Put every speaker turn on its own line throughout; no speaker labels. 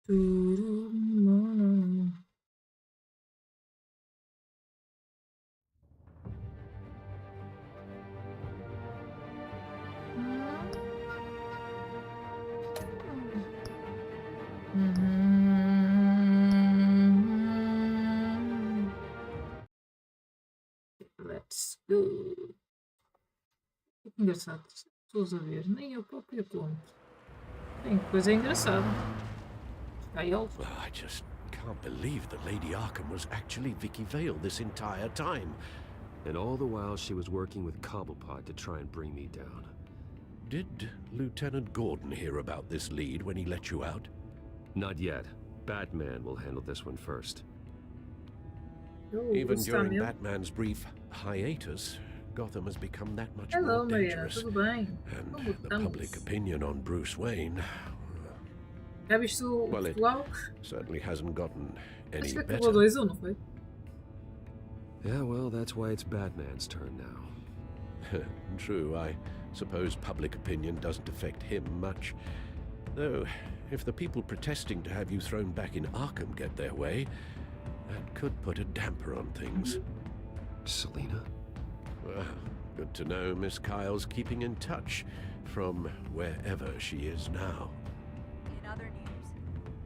Tudo. Let's go. Que engraçado. Pessoas a ver, nem eu próprio conto. Tem coisa engraçada.
I just can't believe that Lady Arkham was actually Vicky Vale this entire time.
And all the while she was working with Cobblepot to try and bring me down.
Did Lieutenant Gordon hear about this lead when he let you out?
Not yet. Batman will handle this one first.
Even during Batman's brief hiatus, Gotham has become that much more dangerous.
Tudo bem?
And the public opinion on Bruce Wayne...
Já viste o atual?
Certainly hasn't gotten any
Acho que
better.
acabou 2-1, não foi?
Yeah, well, that's why it's Batman's turn now.
True, I suppose public opinion doesn't affect him much. Though, if the people protesting to have you thrown back in Arkham get their way, that could put a damper on things.
Selina?
Well, good to know Miss Kyle's keeping in touch from wherever she is now.
In other news,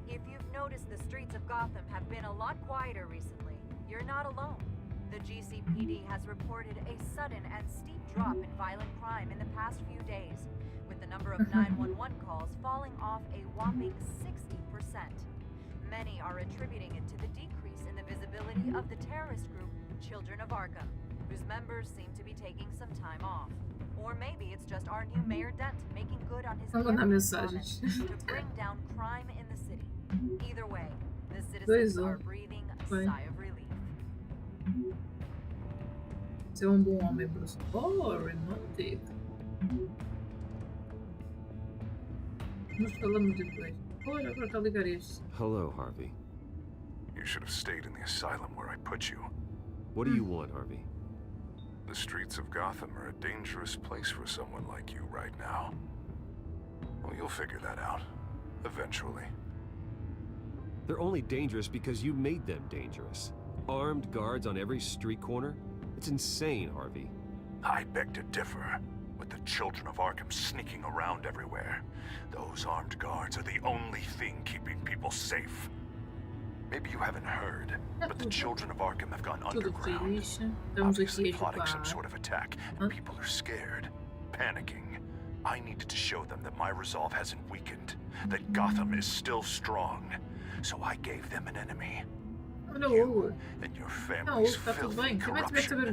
if you've noticed, the streets of Gotham have been a lot quieter recently. You're not alone. The GCPD has reported a sudden and steep drop in violent crime in the past few days, with the number of 911 calls falling off a whopping 60%. Many are attributing it to the decrease in the visibility of the terrorist group Children of Arkham, whose members seem to be taking some time off. Or maybe it's just our new Mayor Dent making good on his promise to bring down crime in the city. Either way, the citizens are breathing a sigh of relief.
Você é bom homem, Bruce. Oh, romantic. Nos falamos depois. Olha, agora está a ligar este.
Hello, Harvey.
You should have stayed in the asylum where I put you.
What do you want, Harvey?
The streets of Gotham are a dangerous place for someone like you right now. Well, you'll figure that out. Eventually.
They're only dangerous because you made them dangerous. Armed guards on every street corner? It's insane, Harvey.
I beg to differ. With the Children of Arkham sneaking around everywhere, those armed guards are the only thing keeping people safe. Maybe you haven't heard, but the Children of Arkham have gone underground, obviously plotting some sort of attack, and people are scared, panicking. I needed to show them that my resolve hasn't weakened, that Gotham is still strong, so I gave them an enemy. You and your family's filthy corruption.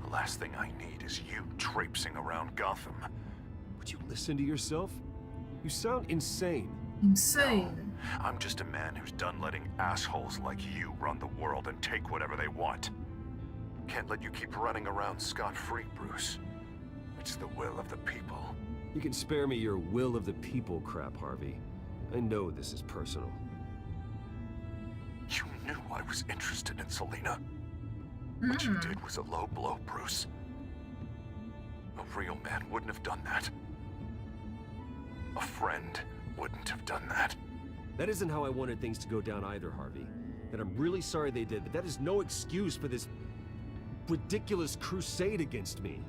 The last thing I need is you traipsing around Gotham.
Would you listen to yourself? You sound insane.
Insane.
No, I'm just a man who's done letting assholes like you run the world and take whatever they want. Can't let you keep running around scot-free, Bruce. It's the will of the people.
You can spare me your will of the people crap, Harvey. I know this is personal.
You knew I was interested in Selina. What you did was a low blow, Bruce. A real man wouldn't have done that. A friend wouldn't have done that.
That isn't how I wanted things to go down either, Harvey. And I'm really sorry they did, but that is no excuse for this ridiculous crusade against me.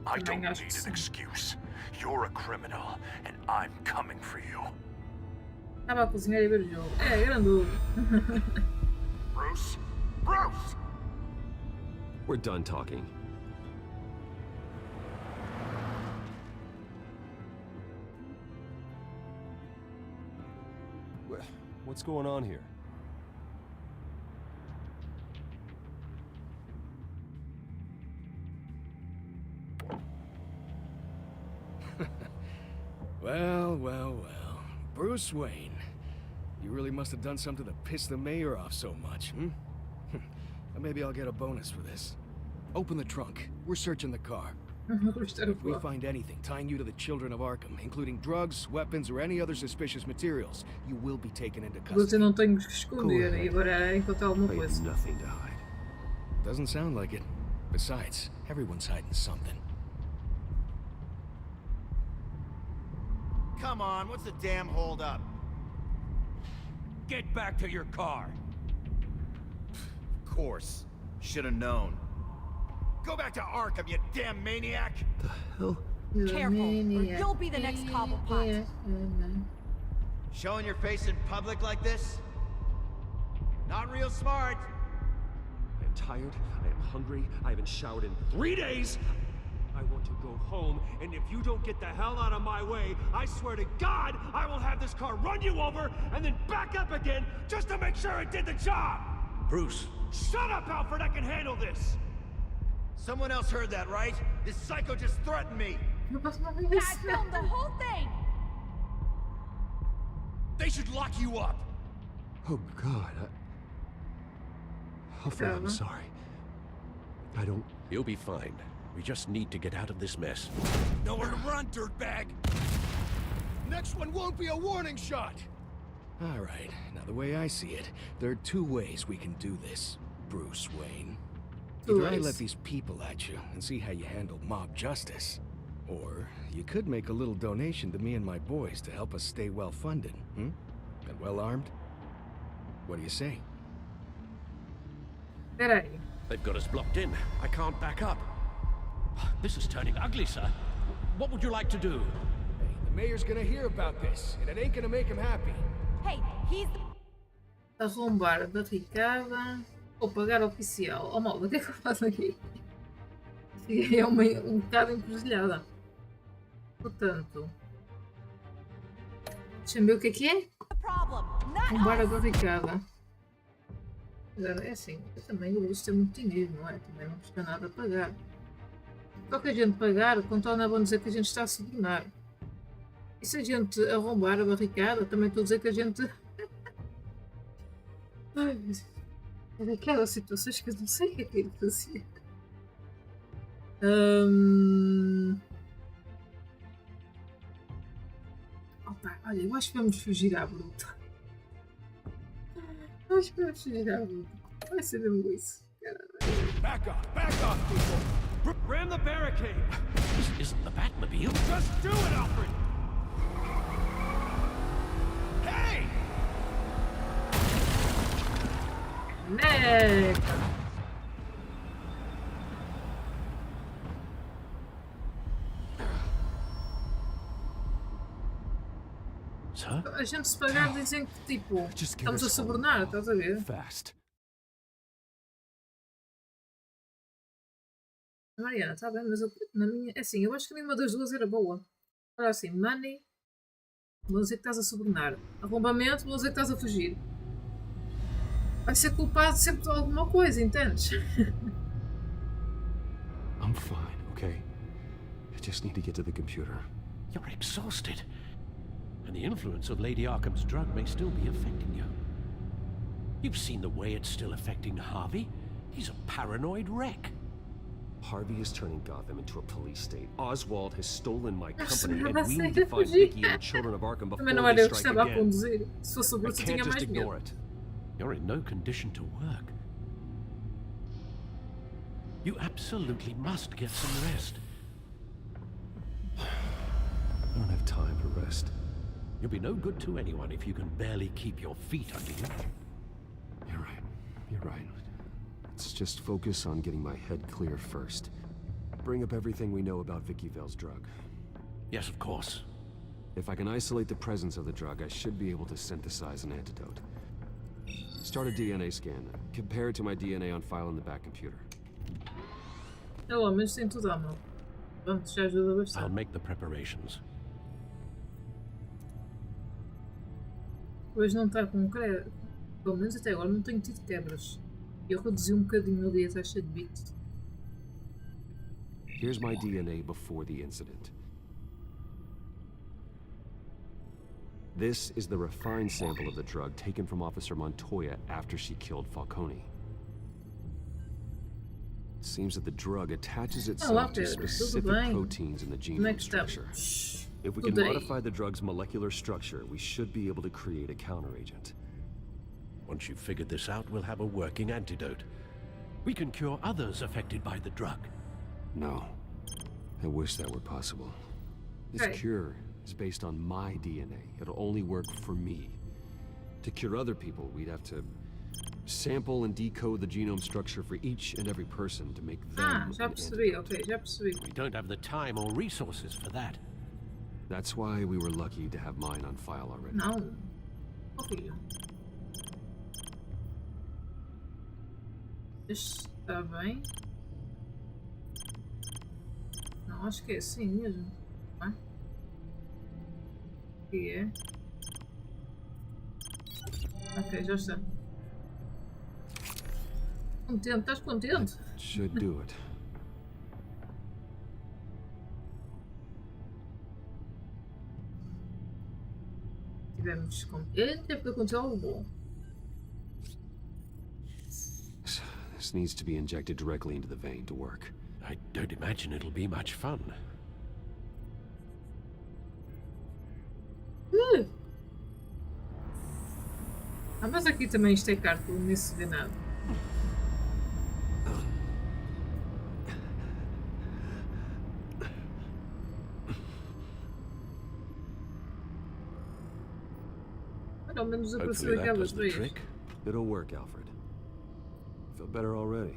I don't need an excuse. You're a criminal, and I'm coming for you.
Tava a cozinhar e ver o jogo. É, grande.
Bruce? Bruce!
We're done talking. What's going on here?
Well. Bruce Wayne. You really must have done something to piss the mayor off so much, hmm? Maybe I'll get a bonus for this. Open the trunk. We're searching the car. If we find anything tying you to the Children of Arkham, including drugs, weapons, or any other suspicious materials, you will be taken into custody.
Você não tem que esconder e agora encontrar alguma
I
coisa.
have nothing to hide.
Doesn't sound like it. Besides, everyone's hiding something.
Come on, what's the damn hold up? Get back to your car.
Of course. Should have known. Go back to Arkham, you damn maniac!
The hell?
You're a
Careful, or
maniac.
you'll be the next Cobblepot.
Showing your face in public like this? Not real smart.
I am tired, I am hungry, I haven't showered in 3 days! I want to go home, and if you don't get the hell out of my way, I swear to God, I will have this car run you over, and then back up again, just to make sure it did the job!
Bruce,
Shut up, Alfred, I can handle this!
Someone else heard that, right? This psycho just threatened me.
I filmed the whole thing!
They should lock you up.
Oh, God, Alfred, I'm sorry. I don't...
you'll be fine. We just need to get out of this mess.
Nowhere to run, dirtbag.
Next one won't be a warning shot! Alright, now the way I see it, there are 2 ways we can do this, Bruce Wayne. Either I let these people at you and see how you handle mob justice, or you could make a little donation to me and my boys to help us stay well-funded, And well-armed? What do you say?
Espera aí.
They've got us blocked in. I can't back up. This is turning ugly, sir. What would you like to do?
Hey, the mayor's gonna hear about this, and it ain't gonna make him happy.
Hey, he's...
Arrombar a barricada ou pagar oficial. Oh, malta, o que é que eu faço aqui? É um bocado encruzilhada. Portanto, deixa-me ver o que é.
the problem, not
Arrombar a
us!
barricada. Agora, é assim, eu também isto é muito dinheiro, não é? Também não custa nada pagar. Só que a gente pagar, contorna a dizer que a gente está a subornar. E se a gente arrombar a barricada, também estou a dizer que a gente... Ai, é daquelas situações que eu não sei o que é que ele fazia. Opa, olha, eu acho que vamos fugir à bruta. Acho que vamos fugir à bruta. Vai ser mesmo isso.
Back off, people! Ram the barricade!
This isn't the Batmobile.
Just do it, Alfred! Hey!
Neca!
Sir?
A gente se pagar dizem que tipo,
Just get
estamos a
us home
subornar,
now.
estás a ver?
Fast.
Mariana, está bem, mas eu, na minha, é assim, eu acho que nenhuma das duas era boa. Agora assim, money, vou dizer que estás a subornar. Arrombamento, vou dizer que estás a fugir. Vai ser culpado sempre de alguma coisa, entendes?
I'm fine, okay? I just need to get to the computer.
You're exhausted. And the influence of Lady Arkham's drug may still be affecting you. You've seen the way it's still affecting Harvey. He's a paranoid wreck.
Harvey is turning Gotham into a police state. Oswald has stolen my company,
Nossa,
and we
você
need to find
fugir.
Vicky and the children of Arkham before
Também não era
they
eu que
strike
estava a
again.
conduzir. Se fosse o
I
Bruce, eu
can't
tinha
just
mais
ignore
medo.
it.
You're in no condition to work. You absolutely must get some rest.
I don't have time for rest.
You'll be no good to anyone if you can barely keep your feet under you.
You're right. You're right. Let's just focus on getting my head clear first. Bring up everything we know about Vicky Vale's drug.
Yes, of course.
If I can isolate the presence of the drug, I should be able to synthesize an antidote. Start a DNA scan. Compare it to my DNA on file in the back computer.
Pelo menos tem tudo à mão. Vamos, já ajuda
I'll
bastante.
make the preparations.
Hoje não está com crédito. Pelo menos até agora não tenho tido quebras. Eu reduzi um bocadinho ali a taxa de bit.
Here's my DNA before the incident. This is the refined sample of the drug taken from Officer Montoya after she killed Falcone. It seems that the drug attaches itself to
Pedro, tudo
specific
bem.
proteins in the
Como é
genome
que está?
structure.
Shhh,
If we can
tudo aí.
modify the drug's molecular structure, we should be able to create a counteragent.
Once you've figured this out, we'll have a working antidote. We can cure others affected by the drug.
No. I wish that were possible. This
Right.
cure is based on my DNA. It'll only work for me.
To cure other people, we'd have to sample and decode the genome structure for each and every person to make them
Já
an
percebi,
antidote.
ok, já percebi.
We don't have the time or resources for that.
That's why we were lucky to have mine on file already.
Não. Oh, filho. Este está bem. Não, acho que é assim mesmo. Não é? Que é? Ok, já está. Contente, estás contente?
Should do it.
Estivemos contentes é porque aconteceu algo bom.
This needs to be injected directly into the vein to work.
I don't imagine it'll be much fun.
Ah, mas aqui também isto é cártula, nem se vê nada. Ao menos apareceu
Hopefully that
aquelas
does the
três.
trick.
It'll work, Alfred. Feel better already.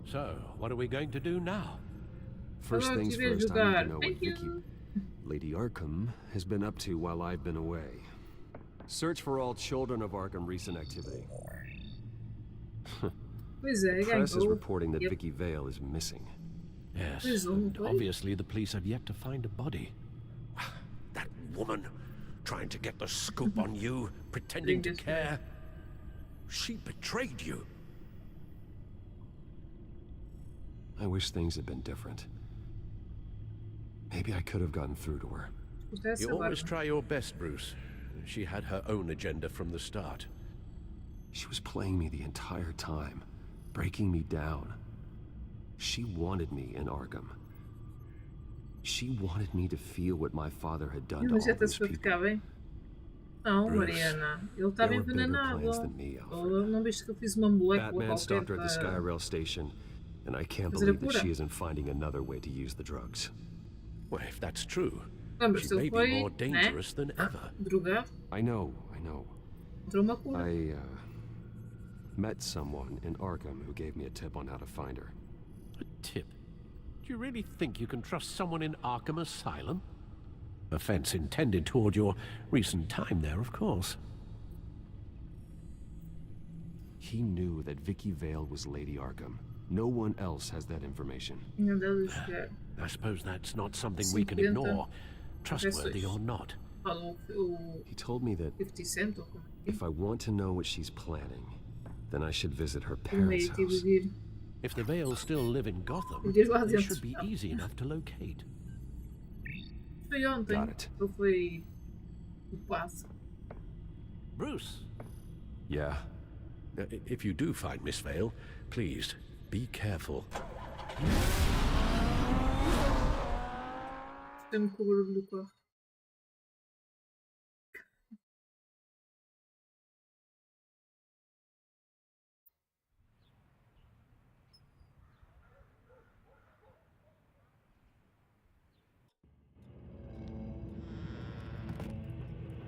So, what are we going to do now?
First
Agora
things
tive a
first, I need
jogar.
to know what
Thank
Vicky,
you.
Lady Arkham, has been up to while I've been away. Search for all children of Arkham recent activity.
Pois é,
Press is
ganhou.
reporting that
Yep.
Vicky Vale is missing.
Yes,
Please don't
and
wait.
obviously the police have yet to find a body.
That woman trying to get the scoop on you, pretending to
Fingers
care. She betrayed you.
I wish things had been different. Maybe I could have gotten through to her.
Isto é essa
You always
barba.
try your best, Bruce. She had her own agenda from the start.
She was playing me the entire time, breaking me down. She wanted me in Arkham. She wanted me to feel what my father had done to
Mas já
all
está-se
those
para
people.
ficar bem? Não,
Bruce,
Mariana. Ele estava
there were bigger
envenenado.
plans than me,
Oh,
Alfred.
não viste que eu fiz uma molécula
Batman
qualquer
stopped her at the
para...
Skyrail station, and I can't
Fazer a
believe that
cura.
she isn't finding another way to use the drugs.
Well, if that's true,
Lembras-te,
she may
ele foi,
be more
né?
dangerous than ever.
Drogado,
I know.
encontrou uma cura.
I met someone in Arkham who gave me a tip on how to find her.
A tip? Do you really think you can trust someone in Arkham Asylum? Offense intended toward your recent time there, of course.
He knew that Vicky Vale was Lady Arkham. No one else has that information.
Tinha andado a jogar.
I suppose that's not something we can
50
ignore, trustworthy
peças.
or not.
Falou o
He told me that
50 Cent ou como é
if I want to know what she's planning, then I should visit her
que é?
parents'
Meio tive
house.
de ir.
If the Vales still live in Gotham,
Diz lá
they
dentro.
should be easy enough to locate.
Foi ontem.
Got it.
Ou foi o passo.
Bruce,
Yeah,
if you do find Miss Vale, please be careful.
Tem-me com o barulho do carro.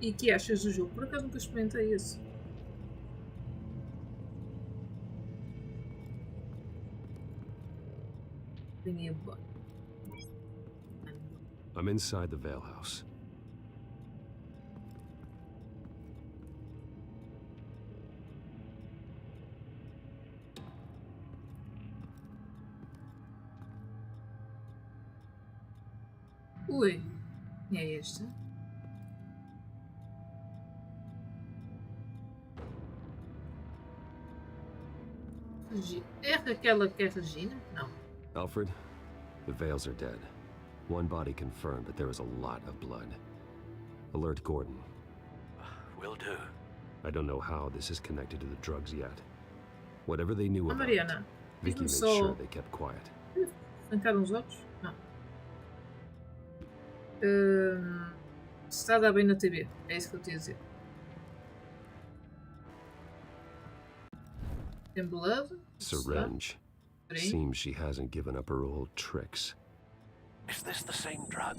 E que achas do jogo? Por acaso nunca experimentei esse. Vinha bom.
I'm inside the Vale house.
Ui, é esta? É aquela que é Regina? Não.
Alfred, the Vales are dead. One body confirmed, but there is a lot of blood. Alert Gordon.
Will do.
I don't know how this is connected to the drugs yet. Whatever they knew
Ah,
about
Mariana,
it, Vicky
diz-me
made
só.
sure they kept quiet.
Trancaram os olhos? Não. Se está a dar bem na TV. É isso que eu te ia dizer. Tem blood?
Syringe.
Sim.
Seems she hasn't given up her old tricks.
Is this the same drug?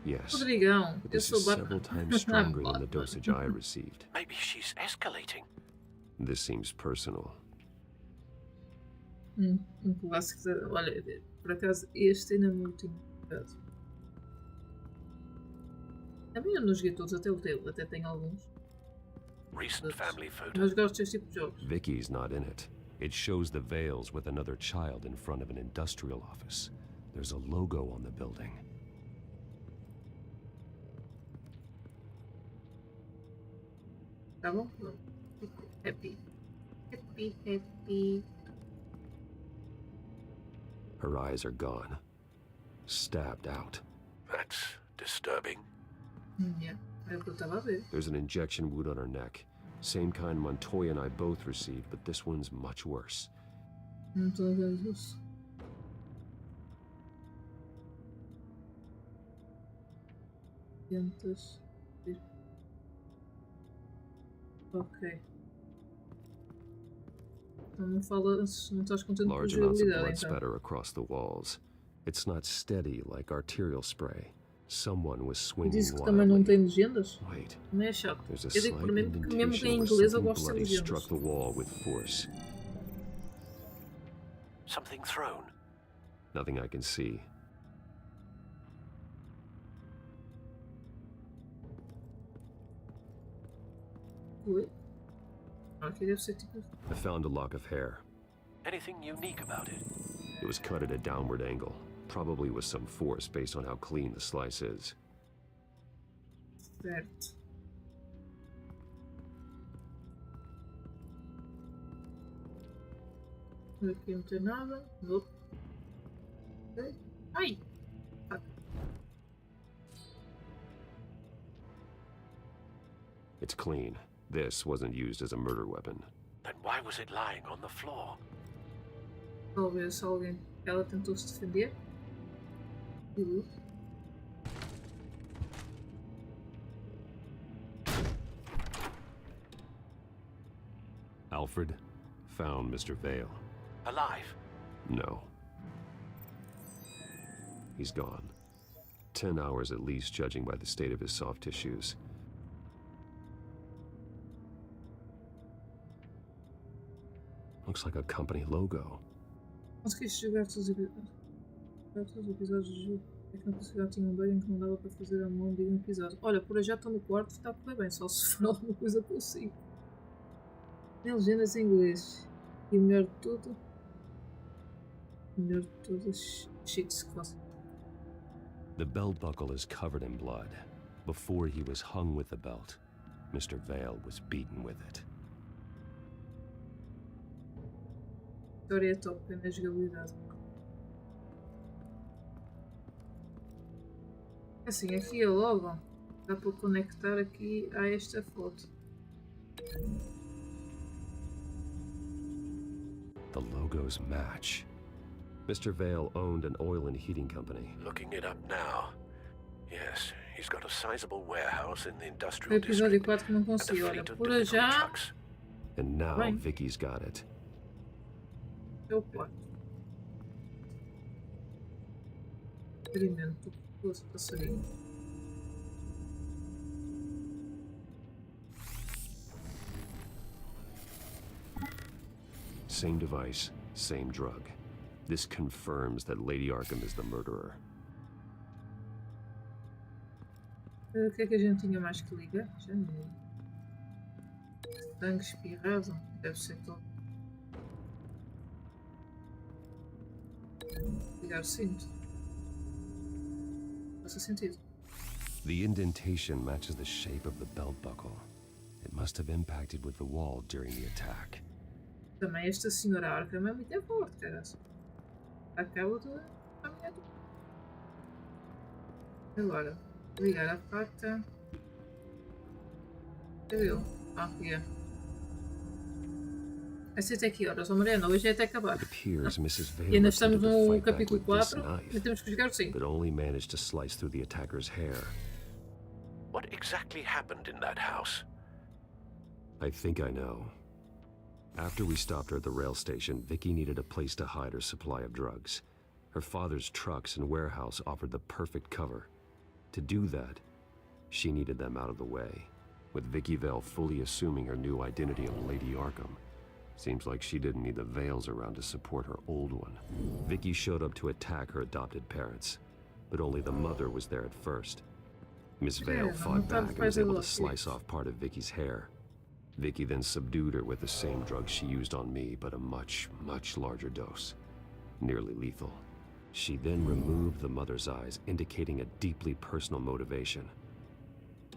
Yes,
Rodrigão,
but
eu
this
sou
is several times stronger than the dosage I received.
Maybe she's escalating.
This seems personal.
Clássico. Olha, por acaso, este ainda é muito engraçado. Também eu não joguei todos, até o Telltale, até tem alguns.
Recent family photo.
Mas gosto deste tipo de jogos.
Vicky's not in it. It shows the Vales with another child in front of an industrial office. There's a logo on the building.
Tá bom? Fico happy. Happy, happy.
Her eyes are gone. Stabbed out.
That's disturbing.
Yeah, é o que eu estava a ver.
There's an injection wound on her neck. Same kind Montoya and I both received, but this one's much worse.
Não estou a ver isso. Tentas. Ok. Então não falas, não estás contente com a
Large amounts of
jogabilidade,
blood
então.
spatter across the walls. It's not steady like arterial spray. Someone was
E
swinging
disse que também não
wildly.
tem legendas?
Wait,
Não é chato.
there's a
Eu digo
slight
por mim porque mesmo que em
indentation where
inglês eu
something
gosto de
bloody
legendas.
struck the wall with force.
Something thrown.
Nothing I can see.
Ui. Aqui deve ser tipo.
I found a lock of hair.
Anything unique about it?
It was cut at a downward angle, probably with some force based on how clean the slice is.
Certo. Aqui não tem nada. Nope. Ok. Ai!
It's clean. This wasn't used as a murder weapon.
Then why was it lying on the floor?
Talvez alguém. Ela tentou se defender.
Alfred found Mr. Vale.
Alive?
No. He's gone. 10 hours at least, judging by the state of his soft tissues. Looks like a company logo.
Consegui jogar todos os episódios do jogo. É que não consegui jogar, tinha um bug em que não dava para fazer a mão de um episódio. Olha, por aí já estou no quarto e está a correr bem, só se for alguma coisa consigo. Tem legendas em inglês. E o melhor de tudo. Chiques que faço.
The belt buckle is covered in blood. Before he was hung with the belt, Mr. Vale was beaten with it.
A história é top, é na jogabilidade. Assim, aqui é logo. Dá para conectar aqui a esta foto.
The logos match. Mr. Vale owned an oil and heating company.
Looking it up now. Yes, he's got a sizable warehouse in the
O
industrial
episódio
district
4 que não
and a
consigo. Olha,
fleet of
por
delivery
já
trucks.
And now
Right.
Vicky's got it.
é o 4. Experimento doce passarinho.
Same device, same drug. This confirms that Lady Arkham is the murderer.
O que é que a gente tinha mais que ligar? Já não lembro. Sangue espirrado. Deve ser todo. Ligar o cinto. Faz sentido.
The indentation matches the shape of the belt buckle. It must have impacted with the wall during the attack.
Também esta senhora Arkham é muito forte, caraças. Acaba de caminhar tudo. Agora, ligar a faca. Cadê ele? Ah, aqui é. Essa até que horas? Oh, Mariana, hoje é até acabar.
It appears Mrs.
E
Vale
ainda
attempted
estamos
to
no
fight back
capítulo
with this
4 e
knife,
temos que jogar o 5.
but only managed to slice through the attacker's hair.
What exactly happened in that house?
I think I know. After we stopped her at the rail station, Vicky needed a place to hide her supply of drugs. Her father's trucks and warehouse offered the perfect cover. To do that, she needed them out of the way, with Vicky Vale fully assuming her new identity of Lady Arkham. Seems like she didn't need the Vales around to support her old one. Vicky showed up to attack her adopted parents, but only the mother was there at first. Miss Vale fought back and was able to slice off part of Vicky's hair. Vicky then subdued her with the same drug she used on me, but a much, much larger dose. Nearly lethal. She then removed the mother's eyes, indicating a deeply personal motivation.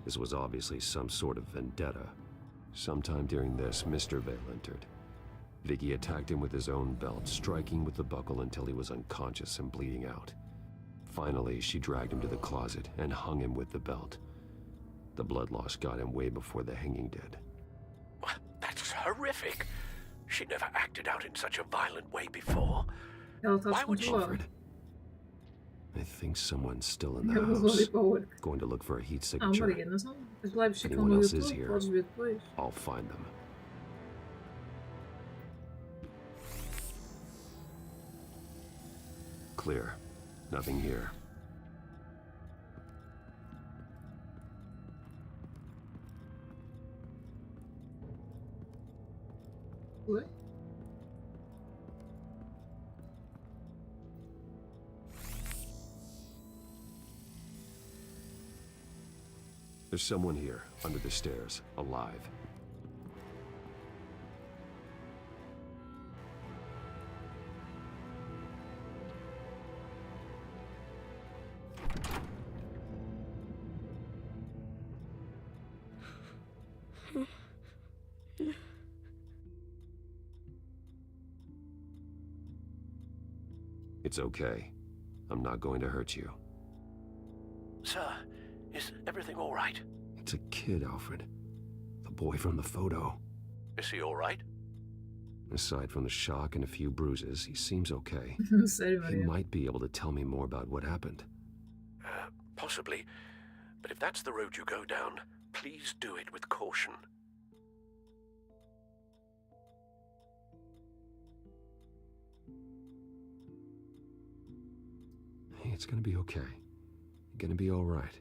This was obviously some sort of vendetta. Sometime during this, Mr. Vale entered. Vicky attacked him with his own belt, striking with the buckle until he was unconscious and bleeding out. Finally, she dragged him to the closet and hung him with the belt. The blood loss got him way before the hanging did.
That's horrific. She never acted out in such a violent way before.
Ela está
Why would she?
descontrolada.
I think someone's still in the
Eu vou ali
house.
para o olho.
Going to look for a heat
Ah,
signature.
Mariana, são as lives ficam
Anyone
no
else is
YouTube,
here?
podes ver depois.
I'll find them. Clear. Nothing here.
Ué?
There's someone here, under the stairs, alive. It's okay. I'm not going to hurt you.
Sir, is everything all right?
It's a kid, Alfred. The boy from the photo.
Is he all right?
Aside from the shock and a few bruises, he seems okay.
Sério,
He
Mariana.
might be able to tell me more about what happened.
Possibly. But if that's the road you go down, please do it with caution.
Hey, it's gonna be okay. You're gonna be all right.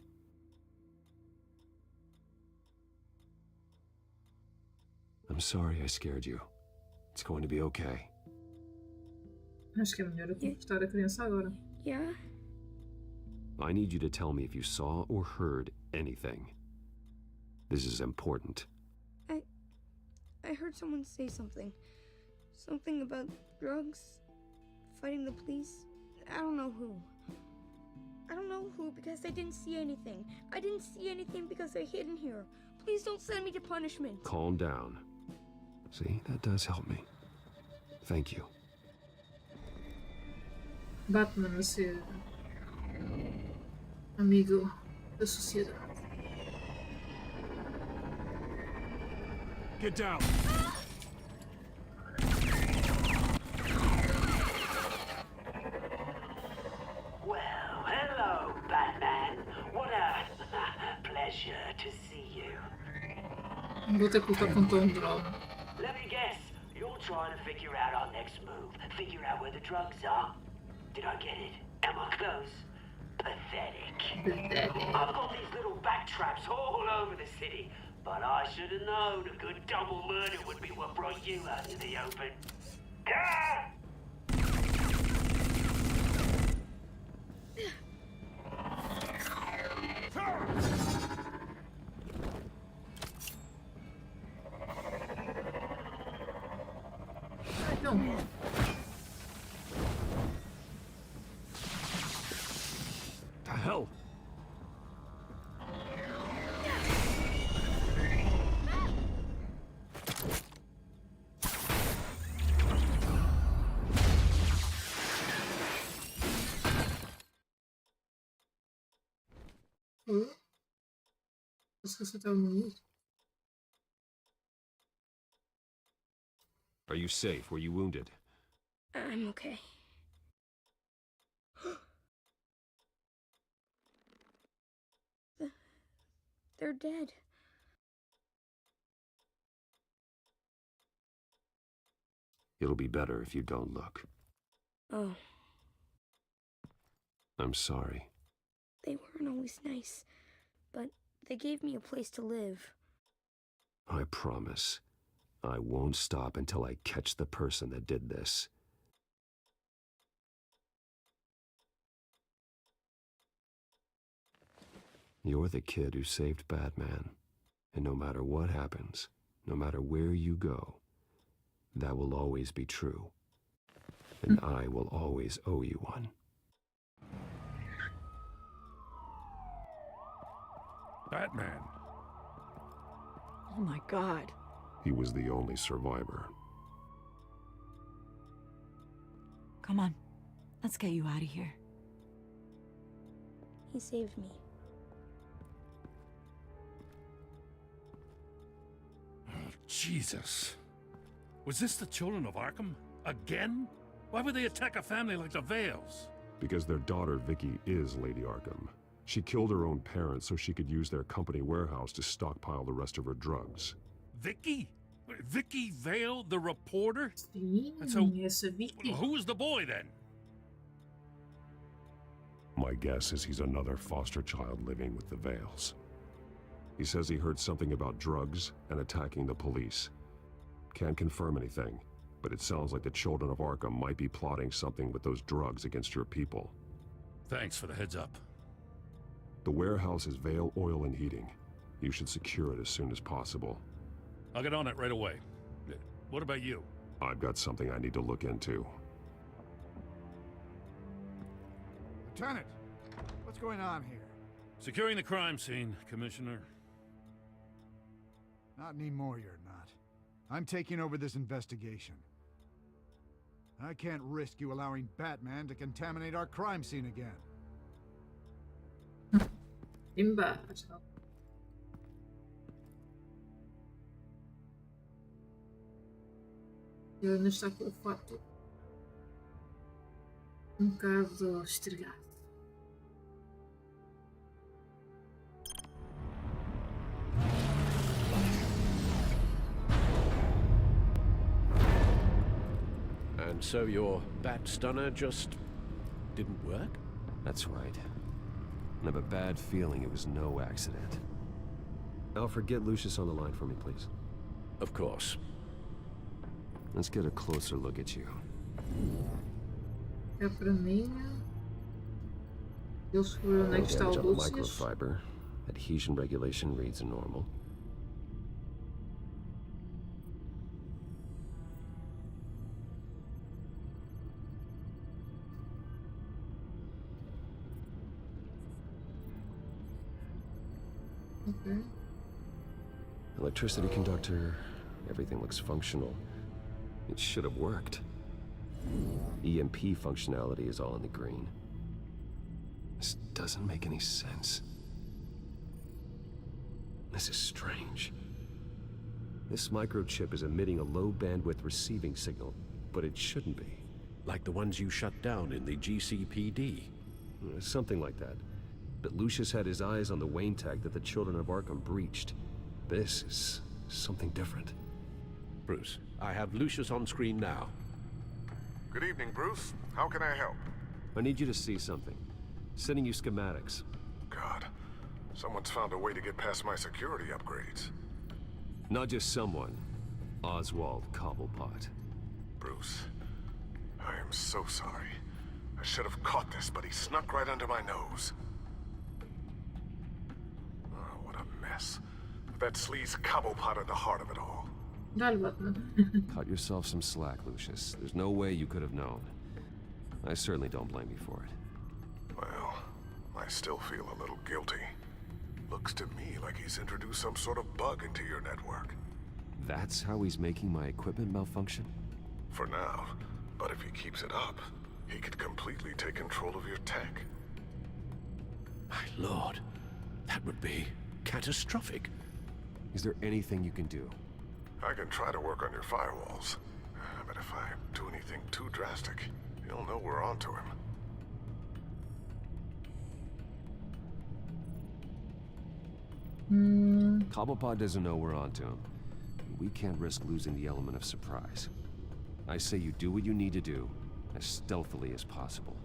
I'm sorry I scared you. It's going to be okay.
Acho que é melhor eu confortar a criança agora.
Yeah?
I need you to tell me if you saw or heard anything. This is important.
I heard someone say something. Something about drugs, fighting the police. I don't know who. I don't know who because I didn't see anything. I didn't see anything because I hid in here. Please don't send me to punishment.
Calm down. See, that does help me. Thank you.
Batman a ser amigo da sociedade.
Get down.
Well, hello, Batman. What a pleasure to see you.
Vou ter que lutar com Tom Brown.
Let me guess, you're trying to figure out our next move. Figure out where the drugs are. Did I get it? Am I close? Pathetic. I've got these little back traps all over the city, but I should have known a good double murder would be what brought you out in the open. Ah!
Ai, não.
The hell?
Posso acertar o número?
Are you safe? Were you wounded?
I'm okay. They're dead.
It'll be better if you don't look.
Oh.
I'm sorry.
They weren't always nice, but they gave me a place to live.
I promise, I won't stop until I catch the person that did this. You're the kid who saved Batman. And no matter what happens, no matter where you go, that will always be true. And I will always owe you one.
Batman.
Oh my God.
He was the only survivor.
Come on. Let's get you out of here.
He saved me.
Oh, Jesus. Was this the children of Arkham? Again? Why would they attack a family like the Vales?
Because their daughter, Vicky, is Lady Arkham. She killed her own parents so she could use their company warehouse to stockpile the rest of her drugs.
Vicky? Vicky Vale, the reporter?
Sim,
And so,
essa Vicky.
who was the boy then?
My guess is he's another foster child living with the Vales. He says he heard something about drugs and attacking the police. Can't confirm anything, but it sounds like the children of Arkham might be plotting something with those drugs against your people.
Thanks for the heads up.
The warehouse is Vale Oil and Heating. You should secure it as soon as possible.
I'll get on it right away. What about you?
I've got something I need to look into.
Lieutenant, what's going on here?
Securing the crime scene, Commissioner.
Not anymore, you're not. I'm taking over this investigation. I can't risk you allowing Batman to contaminate our crime scene again.
Embaixo. Ele ainda está com o fato bocado estragado.
And so your bat stunner just didn't work?
That's right. I have a bad feeling it was no accident. Alfred, get Lucius on the line for me, please.
Of course.
Let's get a closer look at you.
É para mim. Eles foram onde é que está o
Damage on
Lucius.
microfiber. Adhesion regulation reads normal.
Okay.
Electricity conductor, everything looks functional. It should have worked. EMP functionality is all in the green. This doesn't make any sense. This is strange. This microchip is emitting a low bandwidth receiving signal, but it shouldn't be.
Like the ones you shut down in the GCPD.
Something like that. But Lucius had his eyes on the Wayne tag that the children of Arkham breached. This is something different.
Bruce, I have Lucius on screen now.
Good evening, Bruce. How can I help?
I need you to see something. Sending you schematics.
God, someone's found a way to get past my security upgrades.
Not just someone. Oswald Cobblepot.
Bruce, I am so sorry. I should have caught this, but he snuck right under my nose. Oh, what a mess. That sleaze Cobblepot at the heart of it all.
Dá-lhe, Batman.
Cut yourself some slack, Lucius. There's no way you could have known. I certainly don't blame you for it.
Well, I still feel a little guilty. Looks to me like he's introduced some sort of bug into your network.
That's how he's making my equipment malfunction?
For now. But if he keeps it up, he could completely take control of your tech.
My lord, that would be catastrophic.
Is there anything you can do?
I can try to work on your firewalls. But if I do anything too drastic, he'll know we're onto him.
Cobblepot doesn't know we're onto him. We can't risk losing the element of surprise. I say you do what you need to do, as stealthily as possible.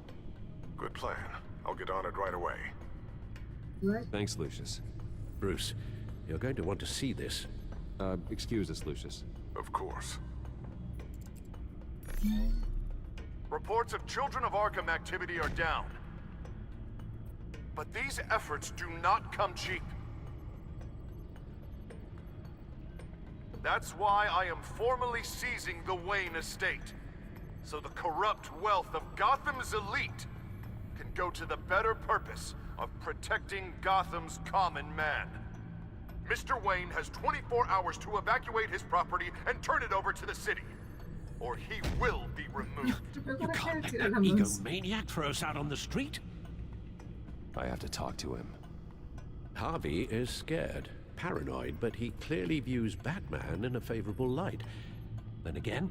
Good plan. I'll get on it right away.
Right?
Thanks, Lucius.
Bruce, you're going to want to see this.
Excuse us, Lucius.
Of course. Reports of Children of Arkham activity are down. But these efforts do not come cheap. That's why I am formally seizing the Wayne estate, so the corrupt wealth of Gotham's elite can go to the better purpose of protecting Gotham's common man. Mr. Wayne has 24 hours to evacuate his property and turn it over to the city, or he will be removed.
You can't let that egomaniac throw us out on the street.
I have to talk to him.
Harvey is scared, paranoid, but he clearly views Batman in a favorable light. Then again,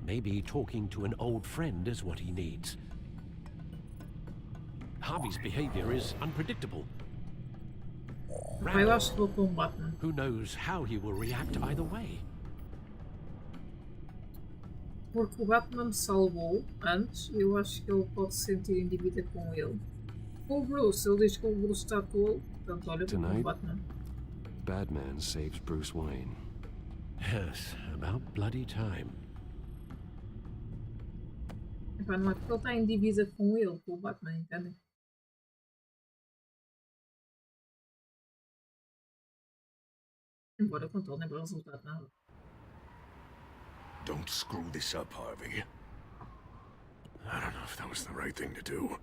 maybe talking to an old friend is what he needs. Harvey's behavior is unpredictable.
Eu acho que vou com o Batman.
Who knows how he will react either way?
Porque o Batman me salvou antes, eu acho que ele pode se sentir em dívida com ele. Com o Bruce, ele diz que o Bruce está tolo, portanto olha para o Batman.
Batman saves Bruce Wayne.
Yes, about bloody time.
Epá, não é porque ele está em dívida com ele, com o Batman, entendem? Embora com todo lembra o resultado nada.
Don't screw this up, Harvey. I don't know if that was the right thing to do.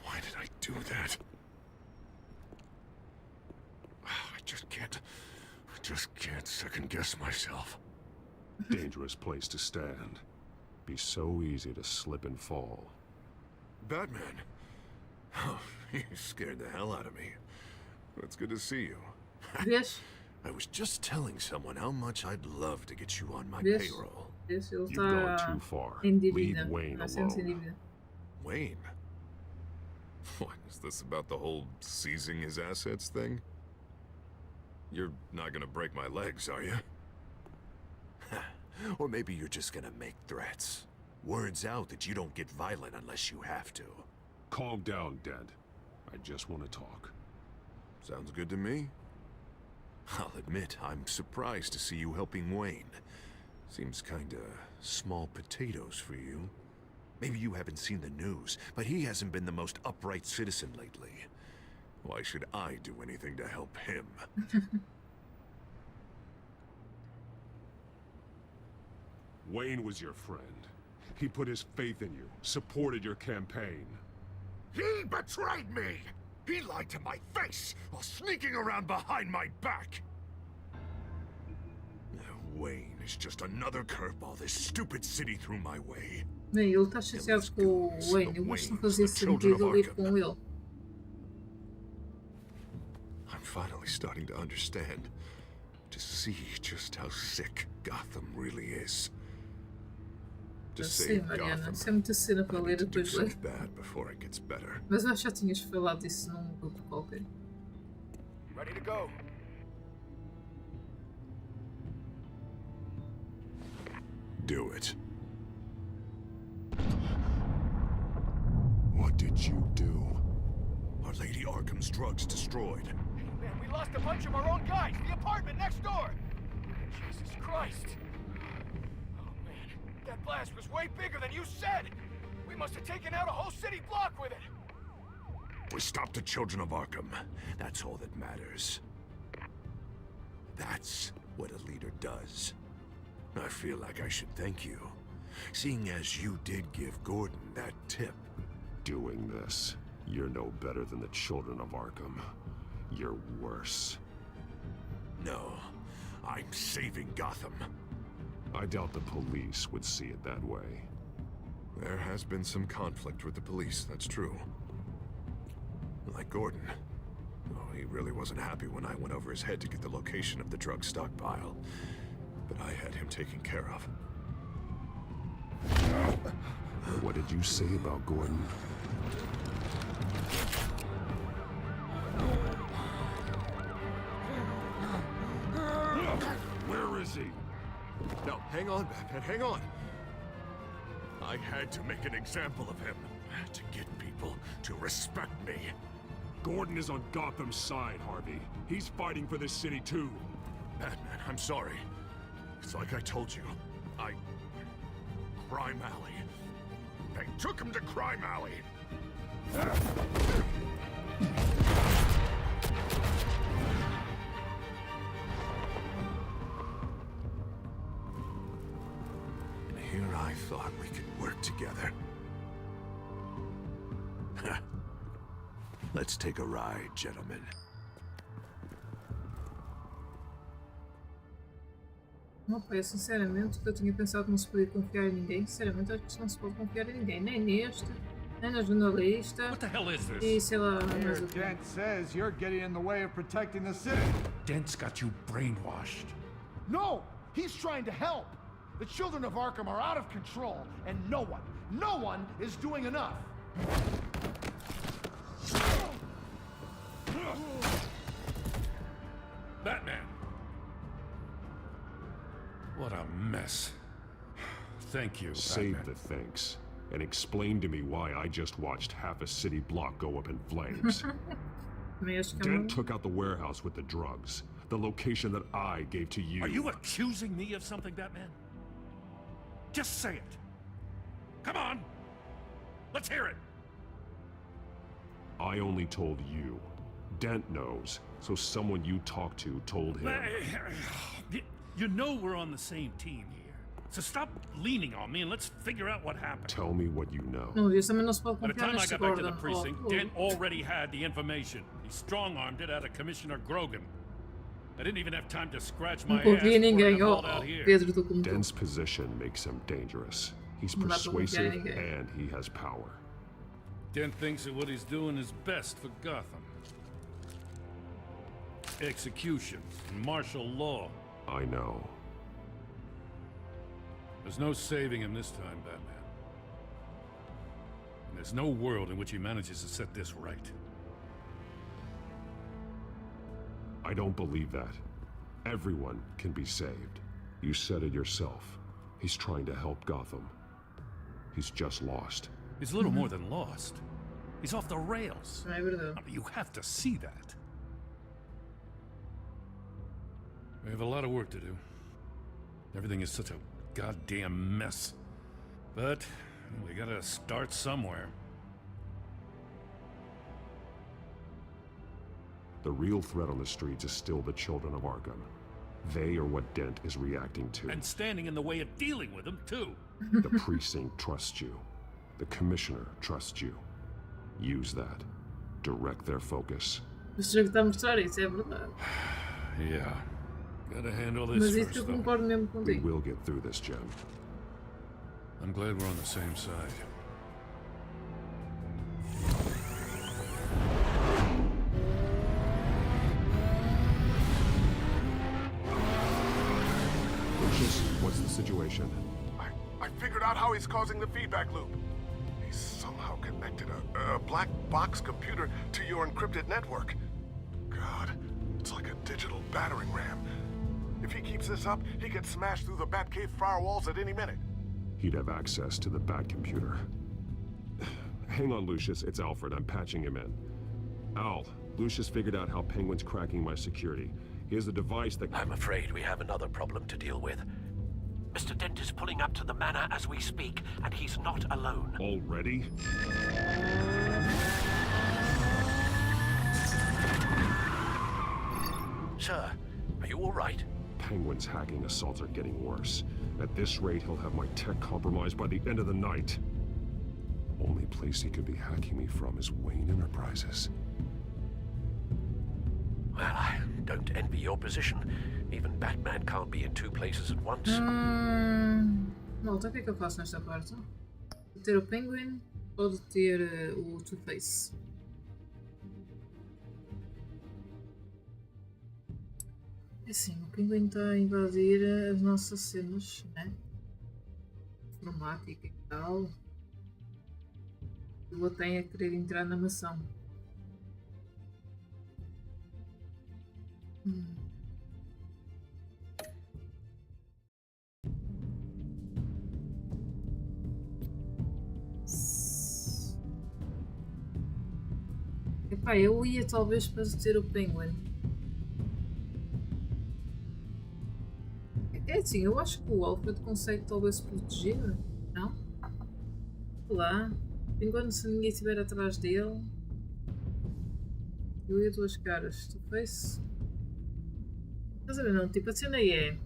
Why did I do that? I just can't second guess myself.
Dangerous place to stand. Be so easy to slip and fall.
Batman? Oh, you scared the hell out of me. It's good to see you.
Yes.
I was just telling someone how much I'd love to get you on my payroll.
Yes,
You've gone too far. Leave Wayne alone.
Wayne? What, is this about the whole seizing his assets thing? You're not gonna break my legs, are you? Or maybe you're just gonna make threats. Words out that you don't get violent unless you have to.
Calm down, Dad. I just want to talk.
Sounds good to me. I'll admit, I'm surprised to see you helping Wayne. Seems kinda small potatoes for you. Maybe you haven't seen the news, but he hasn't been the most upright citizen lately. Why should I do anything to help him?
Wayne was your friend. He put his faith in you, supported your campaign.
He betrayed me! He lied to my face while sneaking around behind my back! Wayne is just another curveball this stupid city threw my way.
Bem, ele está chateado com o Wayne. Eu gosto de fazer sentido ali com ele.
I'm finally starting to understand. To see just how sick Gotham really is. To
Sim, Mariana, isso é muita cena para ler depois ler. Mas eu acho que já tinhas falado disso num grupo qualquer.
Ready to go.
Do it.
What did you do?
Our Lady Arkham's drugs destroyed.
Man, we lost a bunch of our own guys. The apartment next door. Jesus Christ. Oh man, that blast was way bigger than you said. We must have taken out a whole city block with it.
We stopped the Children of Arkham. That's all that matters. That's what a leader does. I feel like I should thank you, seeing as you did give Gordon that tip.
Doing this, you're no better than the Children of Arkham. You're worse.
No, I'm saving Gotham.
I doubt the police would see it that way.
There has been some conflict with the police, that's true. Like Gordon. Oh, he really wasn't happy when I went over his head to get the location of the drug stockpile. But I had him taken care of.
What did you say about Gordon?
Where is he? No, hang on, Batman, hang on. I had to make an example of him. To get people to respect me.
Gordon is on Gotham's side, Harvey. He's fighting for this city too.
Batman, I'm sorry. It's like I told you. Crime Alley. They took him to Crime Alley. And here I thought we could work together. Let's take a ride, gentlemen.
Não, pai, sinceramente, que eu tinha pensado que não se podia confiar em ninguém. Sinceramente, acho que não se pode confiar em ninguém. Nem neste, nem na jornalista.
What the hell is this?
E sei lá, mais
Here,
o quê.
Dent says you're getting in the way of protecting the city.
Dent's got you brainwashed.
No! He's trying to help! The children of Arkham are out of control, and no one is doing enough!
Batman! What a mess. Thank you,
Save
Batman.
the thanks. And explain to me why I just watched half a city block go up in flames. Dent took out the warehouse with the drugs. The location that I gave to you.
Are you accusing me of something, Batman? Just say it. Come on. Let's hear it.
I only told you. Dent knows, so someone you talked to told him.
You know we're on the same team here. So stop leaning on me and let's figure out what happened.
Tell me what you know.
Não, isso também não se pode
By the
confiar
time I
neste
got back to the
Gordon.
precinct, Dent already had the information. He strong-armed it out of Commissioner Grogan. I didn't even have time to scratch my ass
Não confia em
before I
ninguém.
got out here.
Pedro, tu como tu.
Dent's position makes him dangerous. He's
Não dá para confiar em
persuasive
ninguém.
and he has power.
Dent thinks that what he's doing is best for Gotham. Execution, martial law.
I know.
There's no saving him this time, Batman. And there's no world in which he manages to set this right.
I don't believe that. Everyone can be saved. You said it yourself. He's trying to help Gotham. He's just lost.
He's a little more than lost. He's off the rails.
Não é verdade.
I mean, you have to see that. We have a lot of work to do. Everything is such a goddamn mess. But we gotta start somewhere.
The real threat on the streets is still the children of Arkham. They are what Dent is reacting to.
And standing in the way of dealing with them, too.
The precinct trusts you. The commissioner trusts you. Use that. Direct their focus.
O jogo está a mostrar isso, é verdade.
Yeah. Gotta handle this
Mas isso
first,
eu
though.
concordo mesmo
We
contigo.
will get through this, Jen.
I'm glad we're on the same side.
Lucius, what's the situation?
I figured out how he's causing the feedback loop. He's somehow connected a black box computer to your encrypted network. God, it's like a digital battering ram. If he keeps this up, he could smash through the Batcave firewalls at any minute.
He'd have access to the Bat computer. Hang on, Lucius. It's Alfred. I'm patching him in. Al, Lucius figured out how Penguin's cracking my security. He has a device that...
I'm afraid we have another problem to deal with. Mr. Dent is pulling up to the manor as we speak, and he's not alone.
Already?
Sir, are you all right?
Penguin's hacking assaults are getting worse. At this rate, he'll have my tech compromised by the end of the night. Only place he could be hacking me from is Wayne Enterprises.
Well, I don't envy your position. Even Batman can't be in two places at once.
Malta, o que é que eu faço nesta parte? De ter o Penguin ou de ter o Two-Face? É assim, o Penguin está a invadir as nossas cenas, né? Informática e tal. Ele tem a querer entrar na maçã. Pá, eu ia talvez para ter o Penguin. É assim, eu acho que o Alfred consegue talvez se proteger, não? Lá, enquanto se ninguém estiver atrás dele. Eu ia duas caras, tu face. Estás a ver, não? Tipo, a cena é.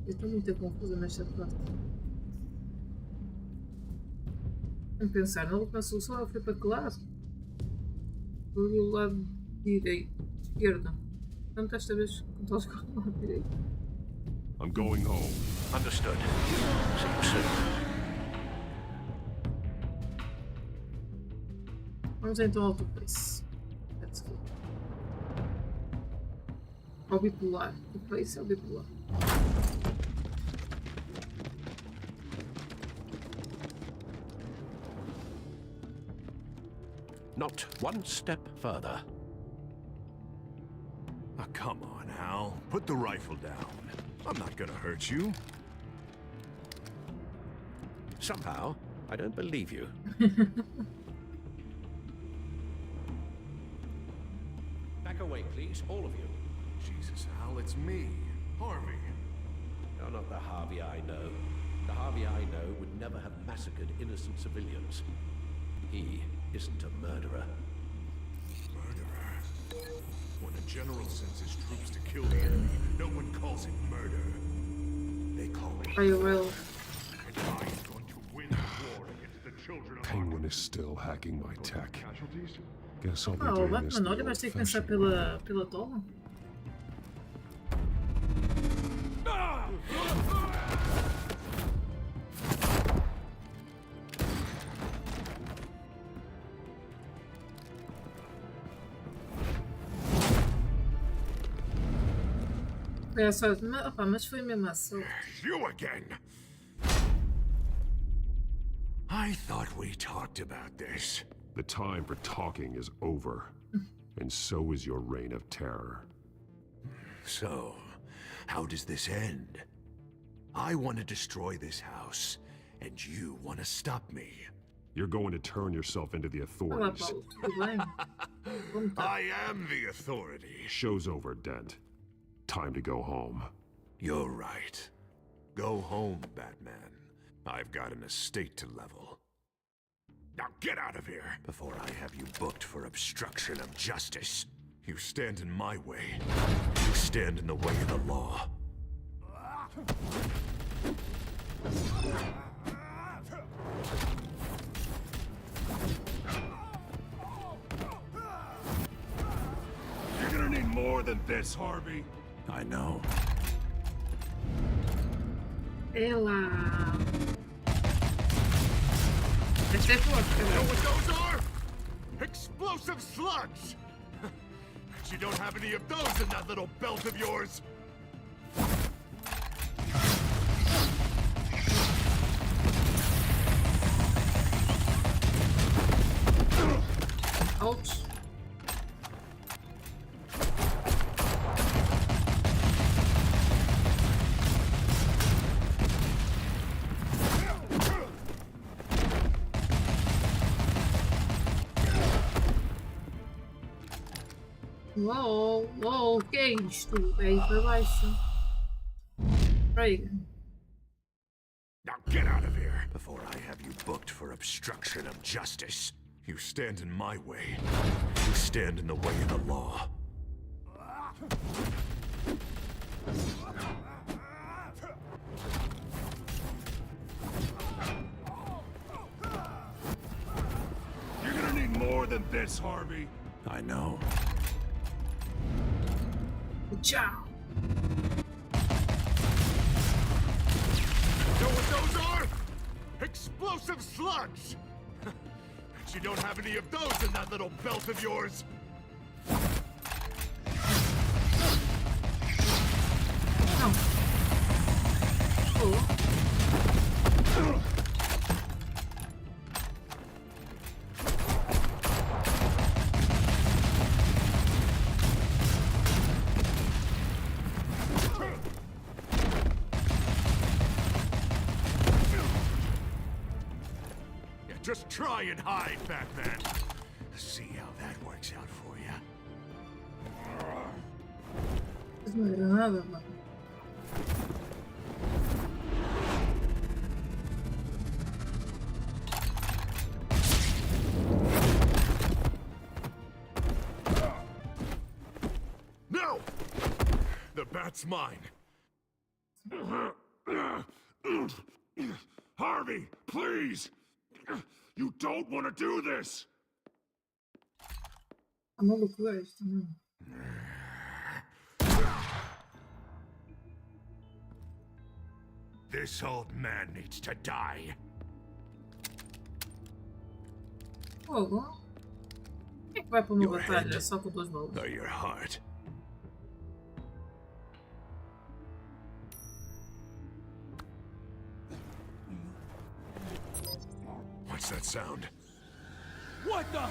Eu estou muito confusa nesta parte. Vamos pensar, na última solução ela foi para que lado? Foi do lado direito, esquerdo. Portanto, esta vez controlas com o lado direito.
I'm going home.
Understood. See you soon.
Vamos então ao face. Let's go. Ao bipolar. O face é o bipolar.
Not one step further.
Oh, come on, Al. Put the rifle down. I'm not gonna hurt you.
Somehow, I don't believe you. Back away, please, all of you.
Jesus, Al, it's me, Harvey.
You're not the Harvey I know. The Harvey I know would never have massacred innocent civilians. He isn't a murderer.
Murderer? When a general sends his troops to kill the enemy, no one calls it murder. They call it...
I will.
And I'm going to win the war against the children of
Penguin is still hacking my tech. Guess I'll be
O
doing this
Batman,
the
olha, vais ter que pensar
old-fashioned
pela tola. É só, mas foi mesmo assim.
You again! I thought we talked about this.
The time for talking is over. And so is your reign of terror.
So, how does this end? I want to destroy this house, and you want to stop me.
You're going to turn yourself into the authorities.
I am the authority.
Show's over, Dent. Time to go home.
You're right. Go home, Batman. I've got an estate to level. Now get out of here before I have you booked for obstruction of justice. You stand in my way. You stand in the way of the law. You're gonna need more than this, Harvey. I know.
Ela. Essa é forte,
You know
cara.
what those are? Explosive slugs! But you don't have any of those in that little belt of yours.
Ouch. Uau, uau, o que é isto? É aí para baixo. Right.
Now get out of here before I have you booked for obstruction of justice. You stand in my way. You stand in the way of the law. You're gonna need more than this, Harvey. I know.
Tchau.
Know what those are? Explosive slugs! But you don't have any of those in that little belt of yours. Just try and hide, Batman. See how that works out for you.
Mas não era nada, mano.
No! The bat's mine. Harvey, please! You don't want to do this!
A maluco é isto, não?
This old man needs to die.
Fogo? Quem é que vai para uma batalha só com 2 balas?
Or your heart. What's that sound?
What the?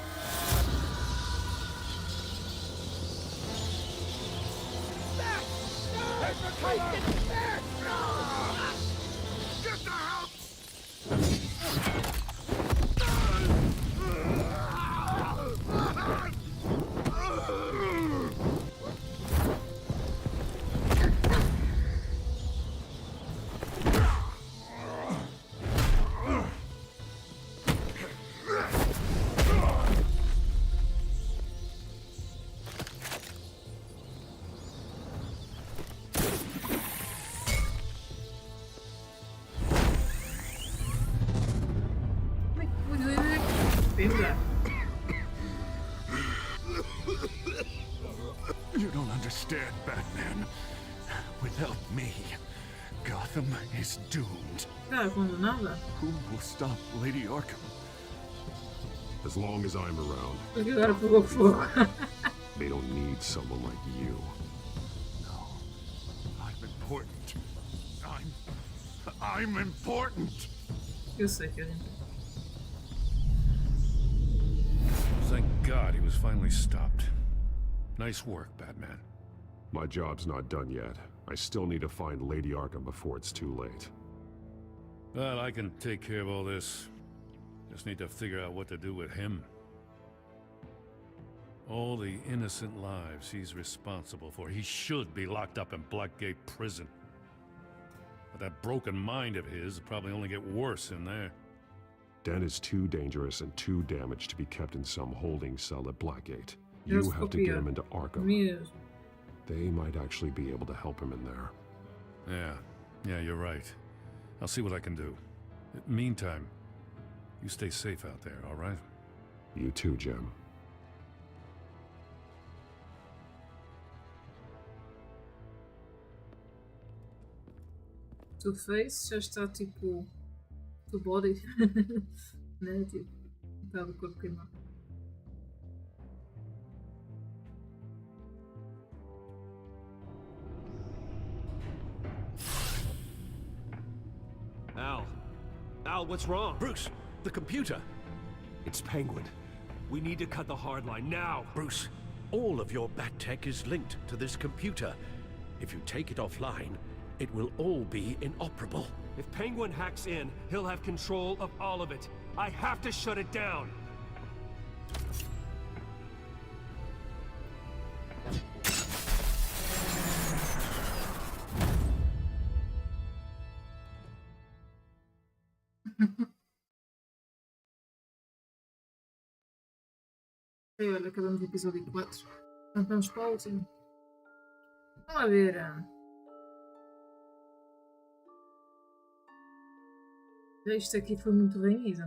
Get the help! You don't understand, Batman. Without me, Gotham is doomed. Who will stop Lady Arkham?
As long as I'm around. They don't need someone like you.
No. I'm important. I'm important.
Eu sei que ele.
Thank God he was finally stopped. Nice work, Batman.
My job's not done yet. I still need to find Lady Arkham before it's too late.
Well, I can take care of all this. Just need to figure out what to do with him. All the innocent lives he's responsible for. He should be locked up in Blackgate Prison. But that broken mind of his will probably only get worse in there.
Den is too dangerous and too damaged to be kept in some holding cell at Blackgate. You have to get him into Arkham. They might actually be able to help him in there.
Yeah, you're right. I'll see what I can do. Meantime, you stay safe out there, all right?
You too, Jim.
Two-Face já está tipo. Full body. Né? Tipo. Está do corpo queimado.
Al, what's wrong?
Bruce, the computer.
It's Penguin. We need to cut the hard line now.
Bruce, all of your bat tech is linked to this computer. If you take it offline, it will all be inoperable.
If Penguin hacks in, he'll have control of all of it. I have to shut it down.
E olha, acabamos o episódio 4. Então vamos para o último. Vamos lá ver. Isto aqui foi muito bem ido.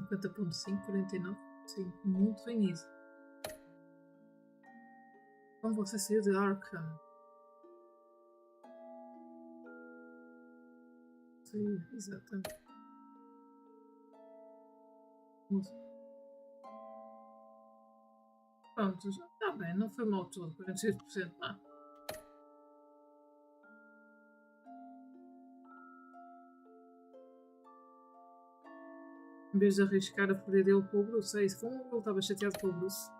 50.5, 49. Sim, muito bem ido. Como você saiu de Arkham? Sim, exatamente. Pronto, já está bem, não foi mal todo, 46%. Em vez de arriscar a fúria dele com o Bruce, é isso, como ele estava chateado com o Bruce.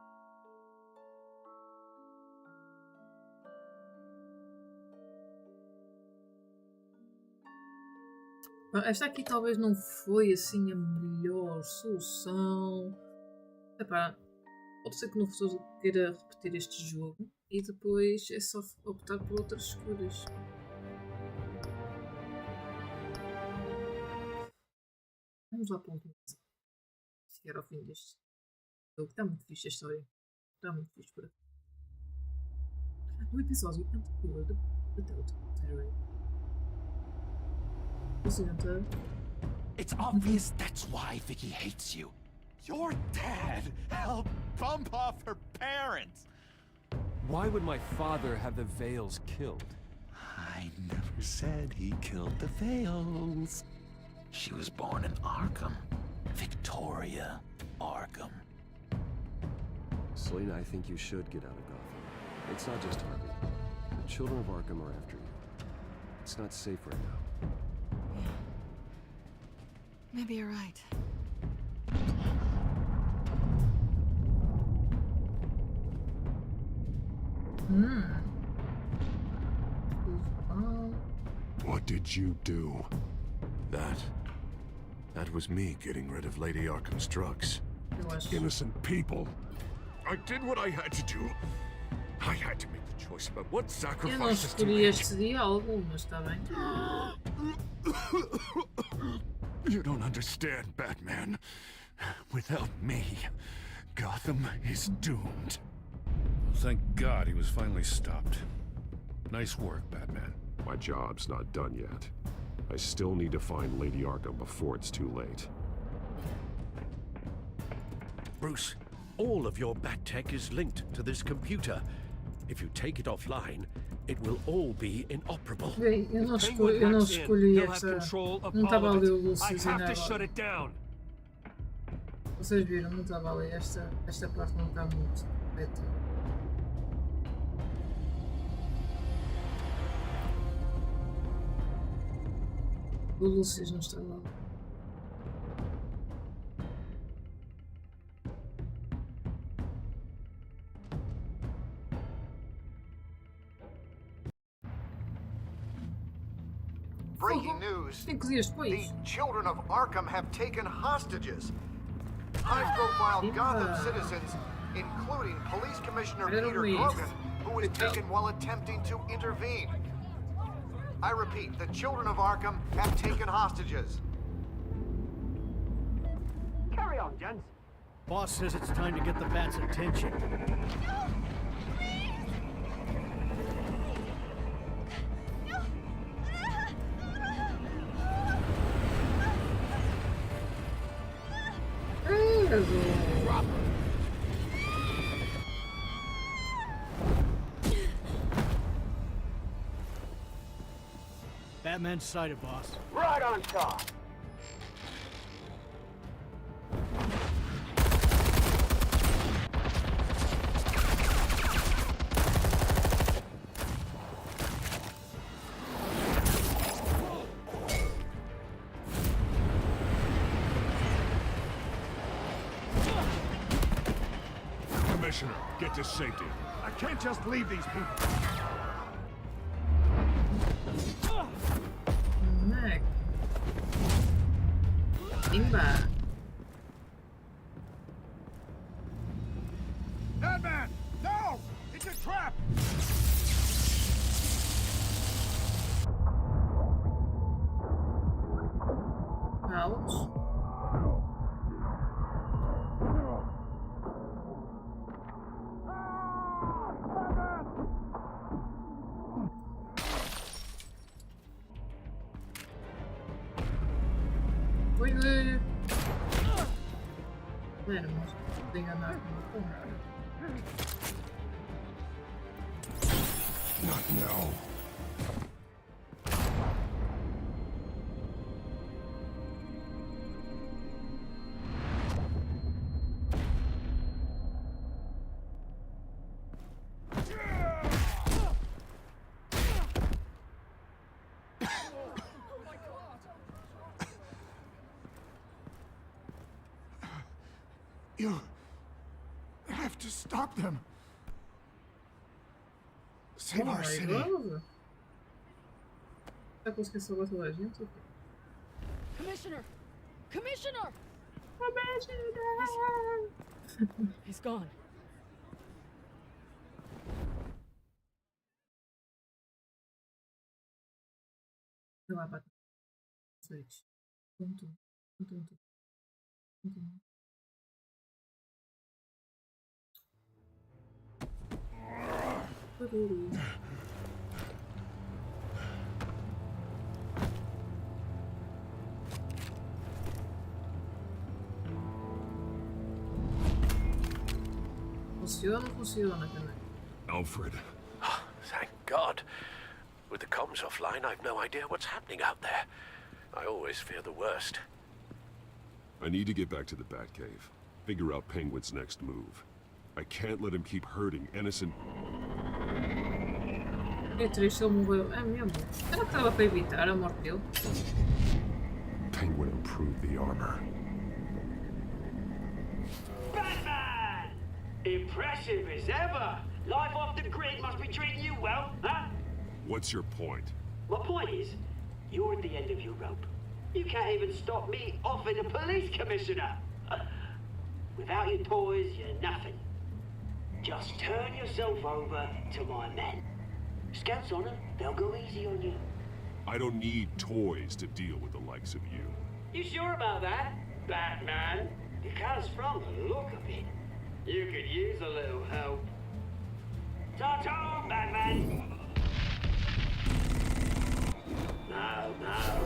Esta aqui talvez não foi assim a melhor solução. Epá, pode ser que no futuro queira repetir este jogo e depois é só optar por outras escolhas. Vamos lá para um começo. Chegar ao fim deste jogo. Está muito fixe a história. Está muito fixe por aqui. No episódio anterior da Telltale.
It's obvious that's why Vicky hates you. Your dad helped bump off her parents.
Why would my father have the Vales killed?
I never said he killed the Vales. She was born in Arkham. Victoria Arkham.
Selena, I think you should get out of Gotham. It's not just Harvey. The children of Arkham are after you. It's not safe right now.
Maybe you're right.
What did you do?
That was me getting rid of Lady Arkham's drugs.
Innocent people. I did what I had to do. I had to make the choice about what sacrifices to make.
Este diálogo, mas está bem.
You don't understand, Batman. Without me, Gotham is doomed.
Thank God he was finally stopped. Nice work, Batman.
My job's not done yet. I still need to find Lady Arkham before it's too late.
Bruce, all of your bat tech is linked to this computer. If you take it offline, it will all be inoperable.
Bem, eu não escolhi esta. Não estava ali o Lucius e nada. Vocês viram, não estava ali. Esta parte não está muito correta. O Lucius não está lá.
Breaking news.
5 dias depois.
The children of Arkham have taken hostages. High-profile Gotham citizens, including Police Commissioner Peter Grogan, who was taken while attempting to intervene. I repeat, the children of Arkham have taken hostages.
Carry on, gents.
Boss says it's time to get the Bat's attention. Batman's sighted, boss.
Right on top.
Commissioner, get to safety.
I can't just leave these people.
Mac. Imba.
Batman! No! It's a trap!
Ouch.
Not now.
You have to stop them. Save our city.
Tá conseguindo salvar toda a gente?
Commissioner! Commissioner! He's gone.
Funciona também.
Alfred.
Oh, thank God. With the comms offline, I've no idea what's happening out there. I always fear the worst.
I need to get back to the Batcave. Figure out Penguin's next move. I can't let him keep hurting innocent...
É triste, ele morreu. É mesmo. Será que estava para evitar a morte dele?
Penguin improved the armor.
Batman! Impressive as ever. Life off the grid must be treating you well, huh?
What's your point?
My point is, you're at the end of your rope. You can't even stop me offing a police commissioner. Without your toys, you're nothing. Just turn yourself over to my men. Scouts on them, they'll go easy on you.
I don't need toys to deal with the likes of you.
You sure about that, Batman? Because from the look of it, you could use a little help. Ta-ta, Batman! No,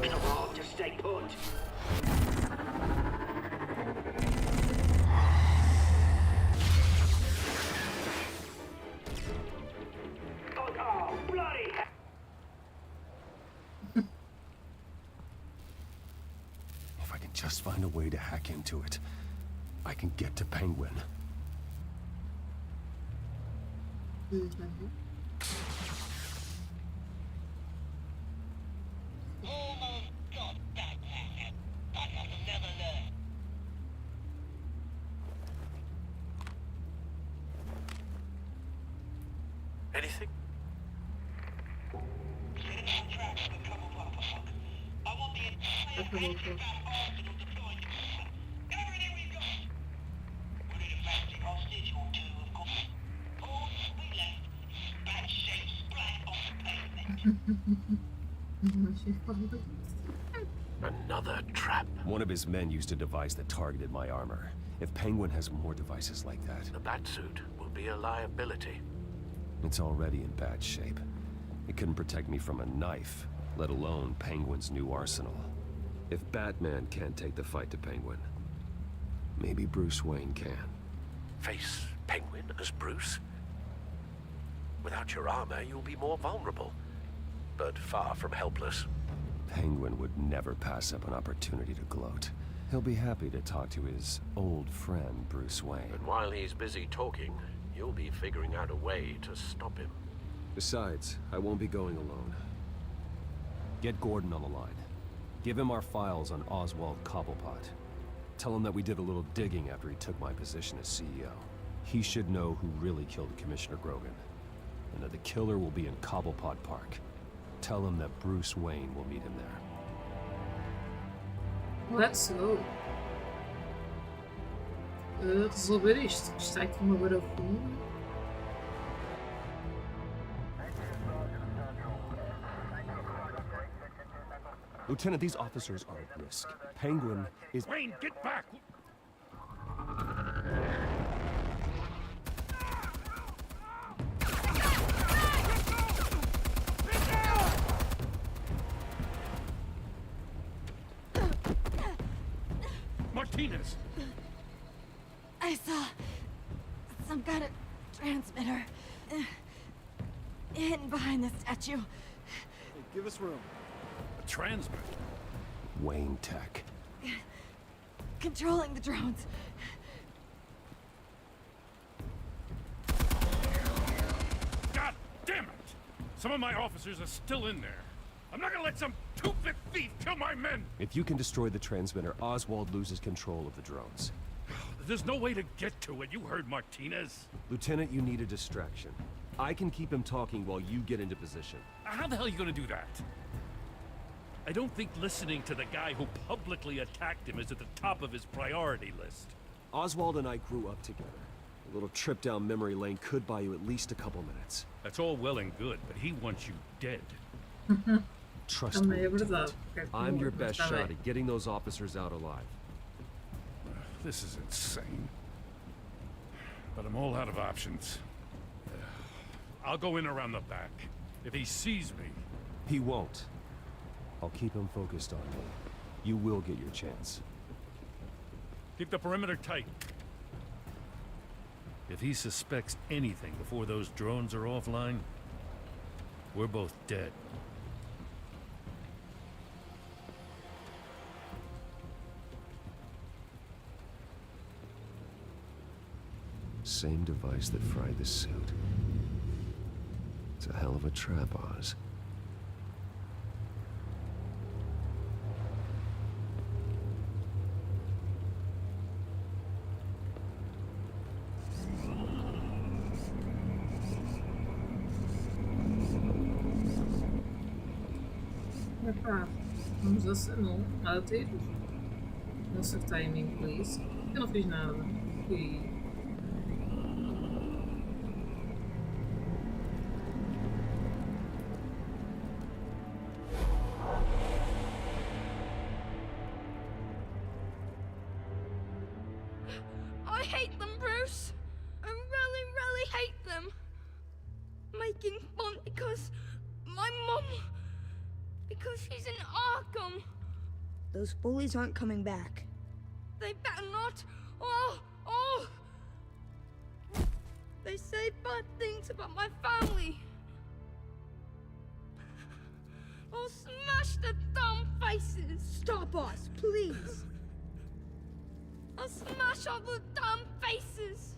come on, just stay put. Oh, bloody hell!
If I can just find a way to hack into it, I can get to Penguin.
Anything? Another trap.
One of his men used a device that targeted my armor. If Penguin has more devices like that...
The Batsuit will be a liability.
It's already in bad shape. It couldn't protect me from a knife, let alone Penguin's new arsenal. If Batman can't take the fight to Penguin, maybe Bruce Wayne can.
Face Penguin as Bruce? Without your armor, you'll be more vulnerable, but far from helpless.
Penguin would never pass up an opportunity to gloat. He'll be happy to talk to his old friend, Bruce Wayne.
And while he's busy talking, you'll be figuring out a way to stop him.
Besides, I won't be going alone. Get Gordon on the line. Give him our files on Oswald Cobblepot. Tell him that we did a little digging after he took my position as CEO. He should know who really killed Commissioner Grogan, and that the killer will be in Cobblepot Park. Tell him that Bruce Wayne will meet him there.
Let's go. Resolver isto. Está aqui uma barafunda.
Lieutenant, these officers are at risk. Penguin is...
Wayne, get back! Martinez!
I saw some kind of transmitter hidden behind the statue.
Hey, give us room.
A transmitter?
Wayne Tech.
Controlling the drones.
God damn it! Some of my officers are still in there. I'm not gonna let some two-bit thief kill my men!
If you can destroy the transmitter, Oswald loses control of the drones.
There's no way to get to it. You heard Martinez.
Lieutenant, you need a distraction. I can keep him talking while you get into position.
How the hell are you gonna do that? I don't think listening to the guy who publicly attacked him is at the top of his priority list.
Oswald and I grew up together. A little trip down memory lane could buy you at least a couple minutes.
That's all well and good, but he wants you dead.
Trust me, Lieutenant. I'm your best shot at getting those officers out alive.
This is insane. But I'm all out of options. I'll go in around the back. If he sees me...
He won't. I'll keep him focused on me. You will get your chance.
Keep the perimeter tight. If he suspects anything before those drones are offline, we're both dead.
Same device that fried the suit. It's a hell of a trap, Oz.
Epá, vamos assinar a tiros. Não acertei em mim com isso. Eu não fiz nada. Fui.
I hate them, Bruce. I really, really hate them. Making fun because my mom... Because she's in Arkham. Those bullies aren't coming back. They better not. Oh! They say bad things about my family. I'll smash the dumb faces. Stop us, please. I'll smash all the dumb faces.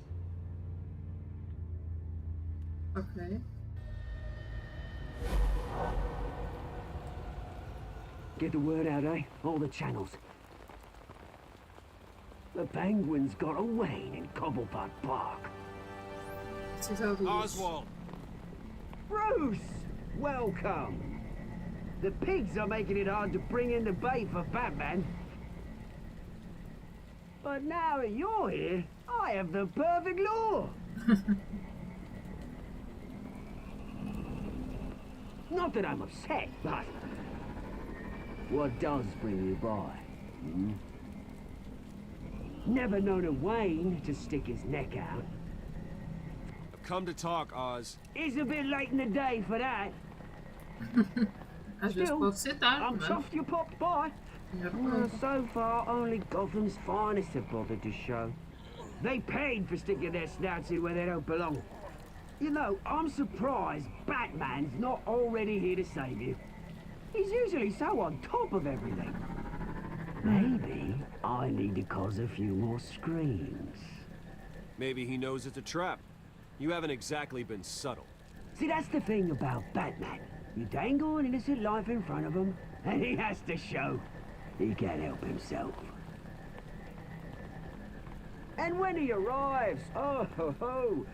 Okay.
Get the word out, eh? All the channels. The penguins got away in Cobblepot Park.
Oswald!
Bruce! Welcome! The pigs are making it hard to bring in the bait for Batman. But now that you're here, I have the perfect lure! Not that I'm upset, but... what does bring you by? Hmm? Never known a Wayne to stick his neck out.
I've come to talk, Oz.
It's a bit late in the day for that. Still, I'm chuffed you popped by. So far, only Gotham's finest have bothered to show. They paid for sticking their snouts in where they don't belong. You know, I'm surprised Batman's not already here to save you. He's usually so on top of everything. Maybe I need to cause a few more screams.
Maybe he knows it's a trap. You haven't exactly been subtle.
See, that's the thing about Batman. You dangle an innocent life in front of him, and he has to show he can't help himself. And when he arrives, oh ho ho!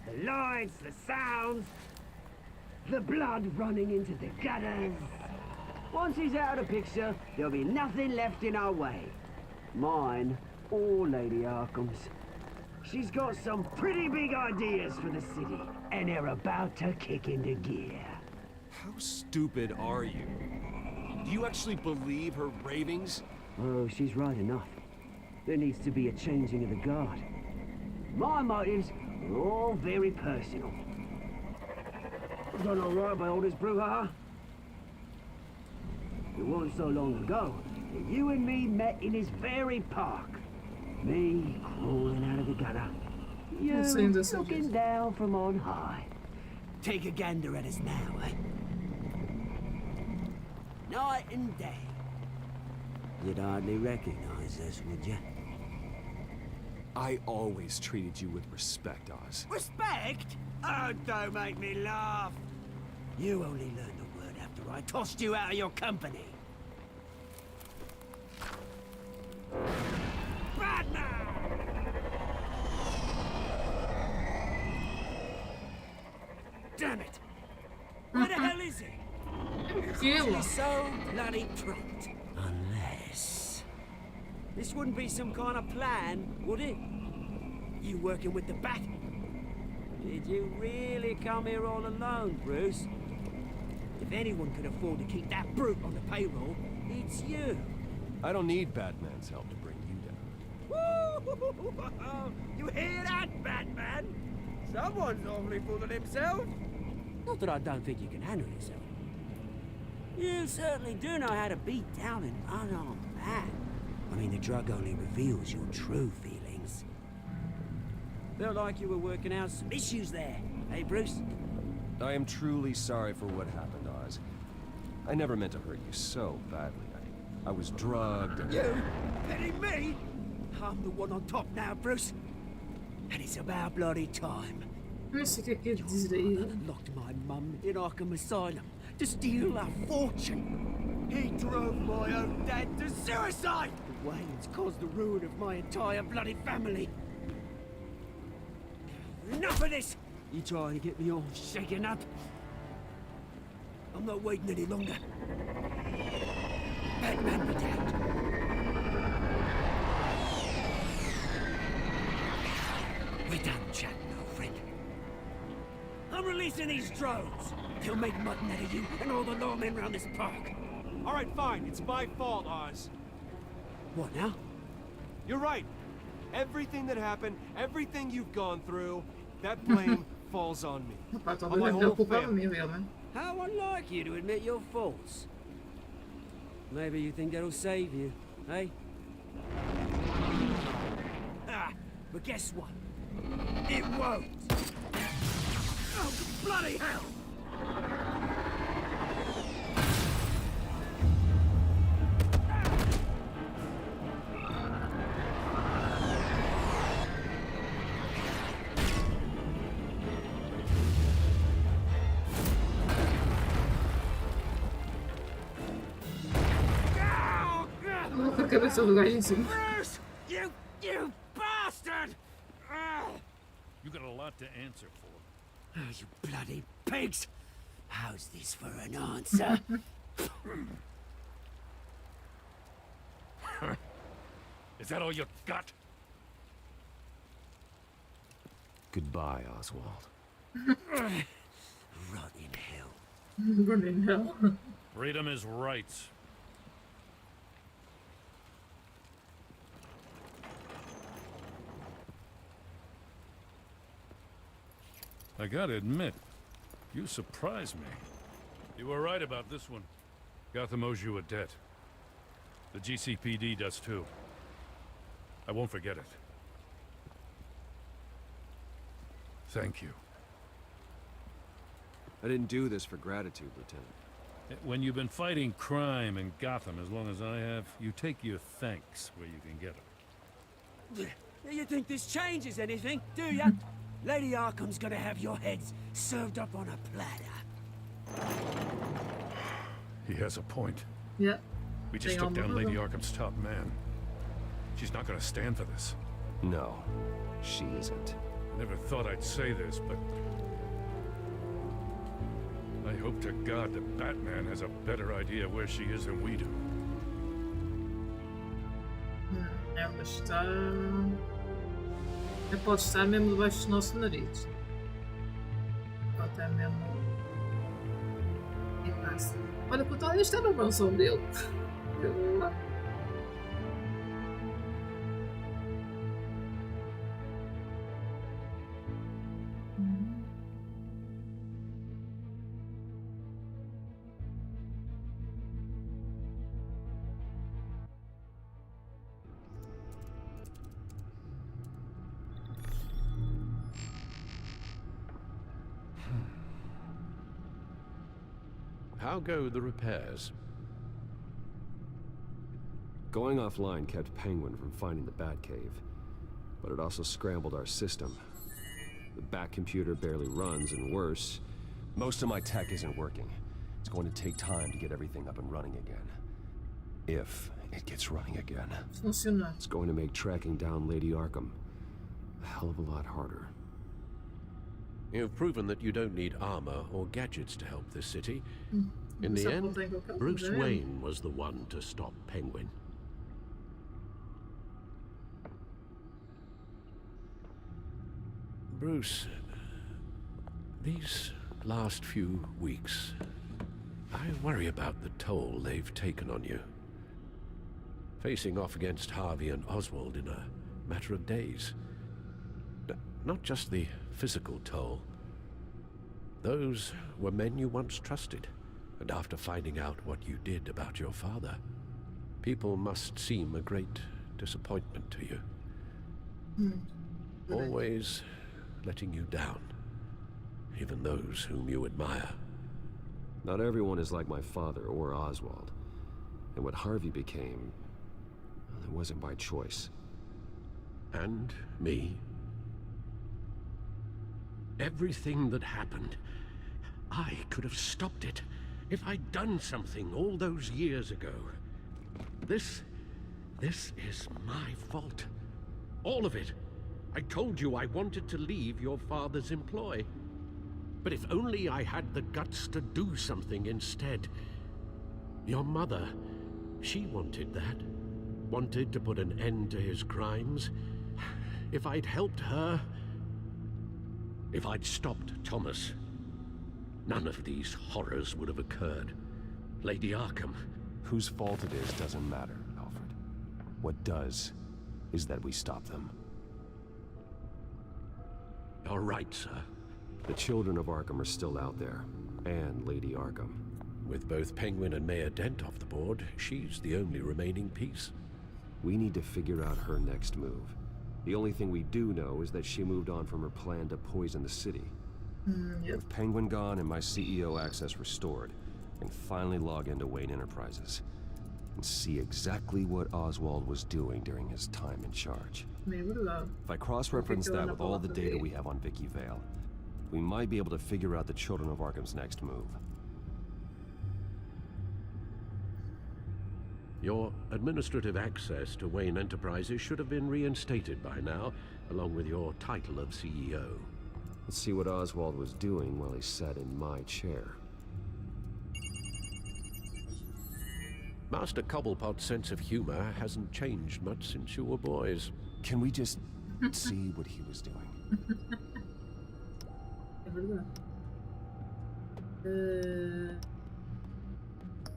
The lights, the sounds, the blood running into the gutters. Once he's out of the picture, there'll be nothing left in our way. Mine or Lady Arkham's. She's got some pretty big ideas for the city, and they're about to kick into gear.
How stupid are you? Do you actually believe her ravings?
Oh, she's right enough. There needs to be a changing of the guard. My motives are all very personal. I've done all right by all this brouhaha. It wasn't so long ago that you and me met in this very park. Me crawling out of the gutter. You looking down from on high. Take a gander at us now, eh? Night and day. You'd hardly recognize us, would you?
I always treated you with respect, Oz.
Respect? Oh, don't make me laugh. You only learned the word after I tossed you out of your company. Batman! Damn it! Where the hell is he? Actually so bloody prompt. Unless... This wouldn't be some kind of plan, would it? You working with the Bat? Did you really come here all alone, Bruce? If anyone could afford to keep that brute on the payroll, it's you.
I don't need Batman's help to bring you down.
Woo! You hear that, Batman? Someone's awfully fooling himself. Not that I don't think you can handle yourself. You certainly do know how to beat down an unarmed man. I mean, the drug only reveals your true feelings. Felt like you were working out some issues there, hey, Bruce?
I am truly sorry for what happened, Oz. I never meant to hurt you so badly. I was drugged and...
You? Pity me? I'm the one on top now, Bruce. And it's about bloody time.
Isso que é que diz aí?
Locked my mum in Arkham Asylum to steal a fortune. He drove my own dad to suicide! The Waynes caused the ruin of my entire bloody family. Enough of this! You trying to get me all shaken up? I'm not waiting any longer. Batman be damned. We're done chatting, old friend. I'm releasing these drones. They'll make mutton out of you and all the lawmen around this park.
All right, fine. It's my fault, Oz.
What now?
You're right. Everything that happened, everything you've gone through, that blame falls on me. On my whole family.
How unlike you to admit your faults. Maybe you think that'll save you, eh? Ah, but guess what? It won't. Oh, bloody hell!
Cabeça do gajo em cima.
Bruce! You bastard!
You got a lot to answer for.
Oh, you bloody pigs! How's this for an answer?
Is that all you got?
Goodbye, Oswald.
Rot in hell.
Run in hell.
Freedom is rights. I gotta admit, you surprised me. You were right about this one. Gotham owes you a debt. The GCPD does too. I won't forget it. Thank you.
I didn't do this for gratitude, Lieutenant.
When you've been fighting crime in Gotham as long as I have, you take your thanks where you can get them.
You think this changes anything, do ya? Lady Arkham's gonna have your heads served up on a platter.
He has a point.
Yeah.
We just took down Lady Arkham's top man. She's not gonna stand for this.
No, she isn't.
Never thought I'd say this, but I hope to God that Batman has a better idea where she is than we do.
Ela está... Ela pode estar mesmo debaixo dos nossos narizes. Pode estar mesmo... E passa. Olha, que o Tony está na mansão dele. Lá.
How go the repairs?
Going offline kept Penguin from finding the Batcave, but it also scrambled our system. The Bat computer barely runs, and worse,
most of my tech isn't working. It's going to take time to get everything up and running again. If it gets running again.
It's going to make tracking down Lady Arkham a hell of a lot harder.
You've proven that you don't need armor or gadgets to help this city. In the end, Bruce Wayne was the one to stop Penguin. Bruce, these last few weeks, I worry about the toll they've taken on you. Facing off against Harvey and Oswald in a matter of days. Not just the physical toll. Those were men you once trusted, and after finding out what you did about your father, people must seem a great disappointment to you. Always letting you down, even those whom you admire.
Not everyone is like my father or Oswald. And what Harvey became, well, it wasn't by choice.
And me. Everything that happened, I could have stopped it if I'd done something all those years ago. This is my fault. All of it. I told you I wanted to leave your father's employ. But if only I had the guts to do something instead. Your mother, she wanted that. Wanted to put an end to his crimes. If I'd helped her, if I'd stopped Thomas, none of these horrors would have occurred. Lady Arkham.
Whose fault it is doesn't matter, Alfred. What does is that we stop them.
You're right, sir.
The children of Arkham are still out there, and Lady Arkham.
With both Penguin and Mayor Dent off the board, she's the only remaining piece.
We need to figure out her next move. The only thing we do know is that she moved on from her plan to poison the city.
Yep.
With Penguin gone and my CEO access restored, I can finally log into Wayne Enterprises and see exactly what Oswald was doing during his time in charge. If I cross-reference that with all the data we have on Vicky Vale, we might be able to figure out the Children of Arkham's next move.
Your administrative access to Wayne Enterprises should have been reinstated by now, along with your title of CEO.
Let's see what Oswald was doing while he sat in my chair.
Master Cobblepot's sense of humor hasn't changed much since you were boys.
Can we just see what he was doing?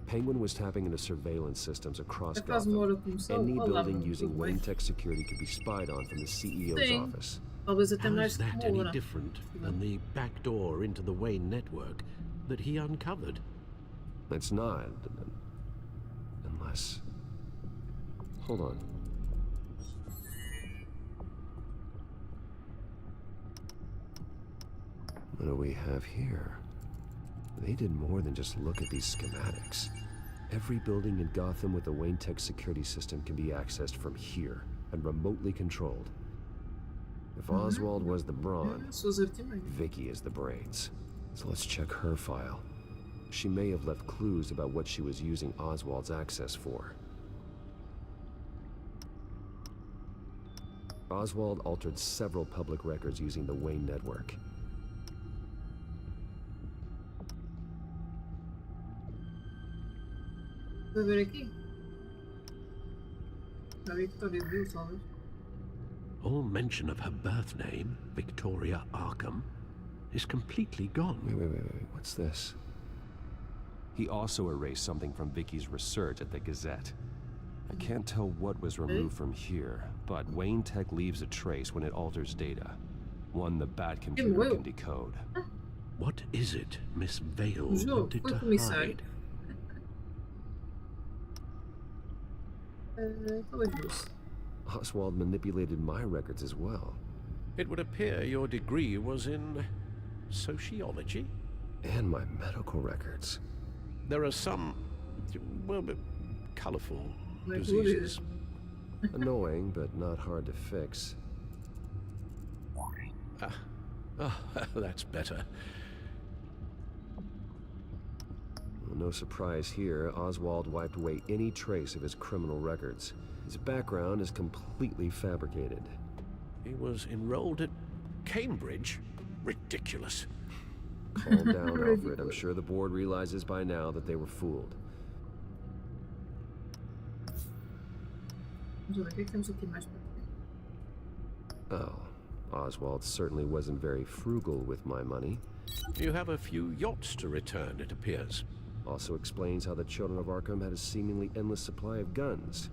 Penguin was tapping into surveillance systems across Gotham. Any building using Wayne Tech security could be spied on from the CEO's office.
How is that any different than the back door into the Wayne network that he uncovered?
It's not. Unless... Hold on. What do we have here? They did more than just look at these schematics. Every building in Gotham with the Wayne Tech security system can be accessed from here and remotely controlled. If Oswald was the brawn, Vicky is the brains. So let's check her file. She may have left clues about what she was using Oswald's access for. Oswald altered several public records using the Wayne network.
All mention of her birth name, Victoria Arkham, is completely gone.
Wait. What's this? He also erased something from Vicky's research at the Gazette. I can't tell what was removed from here, but Wayne Tech leaves a trace when it alters data. One the Bat computer can decode.
What is it Miss Vale wanted to hide?
Oswald manipulated my records as well.
It would appear your degree was in sociology?
And my medical records.
There are some, well, colorful diseases.
Annoying, but not hard to fix.
That's better.
Well, no surprise here, Oswald wiped away any trace of his criminal records. His background is completely fabricated.
He was enrolled at Cambridge? Ridiculous.
Calm down, Alfred. I'm sure the board realizes by now that they were fooled.
Vamos ver o que temos aqui mais para ver.
Oh, Oswald certainly wasn't very frugal with my money.
You have a few yachts to return, it appears.
Also explains how the children of Arkham had a seemingly endless supply of guns.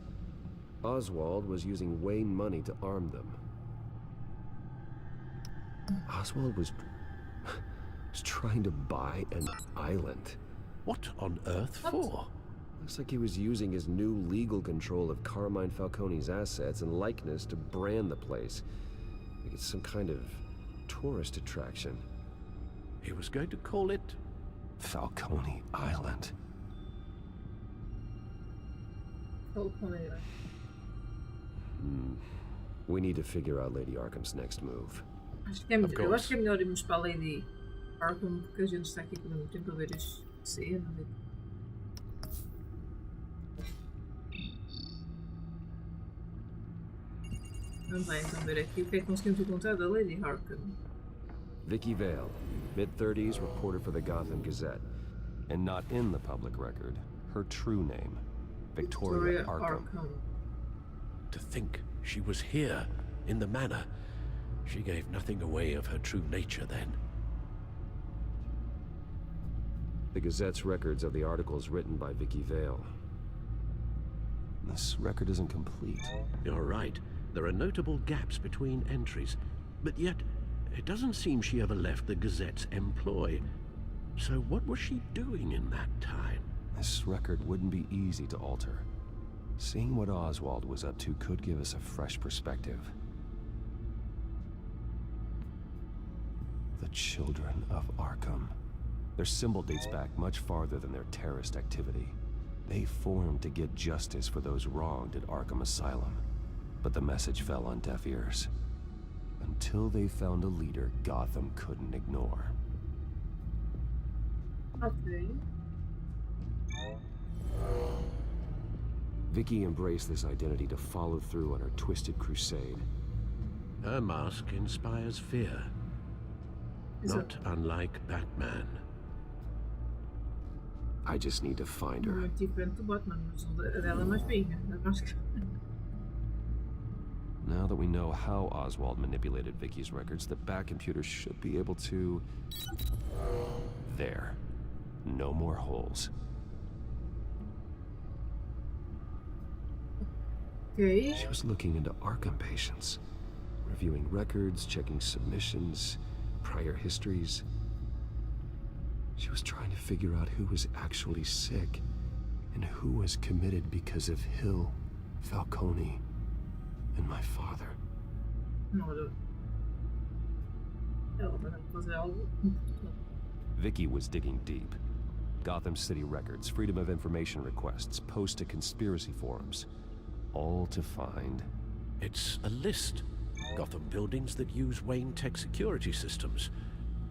Oswald was using Wayne money to arm them. Oswald was trying to buy an island.
What on earth for?
Looks like he was using his new legal control of Carmine Falcone's assets and likeness to brand the place. Like it's some kind of tourist attraction.
He was going to call it
Falcone Island. We need to figure out Lady Arkham's next move.
Acho que é melhor. Eu acho que é melhor irmos para a Lady Arkham porque a gente está aqui por muito tempo a ver as cenas. Vamos lá então ver aqui o que é que conseguimos encontrar da Lady Arkham.
Vicky Vale, mid-30s, reporter for the Gotham Gazette. And not in the public record, her true name, Victoria Arkham.
To think she was here, in the manor. She gave nothing away of her true nature then.
The Gazette's records of the articles written by Vicky Vale. This record isn't complete.
You're right. There are notable gaps between entries. But yet, it doesn't seem she ever left the Gazette's employ. So what was she doing in that time?
This record wouldn't be easy to alter. Seeing what Oswald was up to could give us a fresh perspective. The Children of Arkham. Their symbol dates back much farther than their terrorist activity. They formed to get justice for those wronged at Arkham Asylum. But the message fell on deaf ears. Until they found a leader Gotham couldn't ignore.
Okay.
Vicky embraced this identity to follow through on her twisted crusade.
Her mask inspires fear. Not unlike Batman.
I just need to find her.
Muito diferente do Batman, mas a dela é mais bem.
Now that we know how Oswald manipulated Vicky's records, the Bat computer should be able to... There. No more holes.
Okay.
She was looking into Arkham patients, reviewing records, checking submissions, prior histories. She was trying to figure out who was actually sick and who was committed because of Hill, Falcone, and my father. Vicky was digging deep. Gotham City records, Freedom of Information requests, posts to conspiracy forums. All to find...
It's a list. Gotham buildings that use Wayne Tech security systems.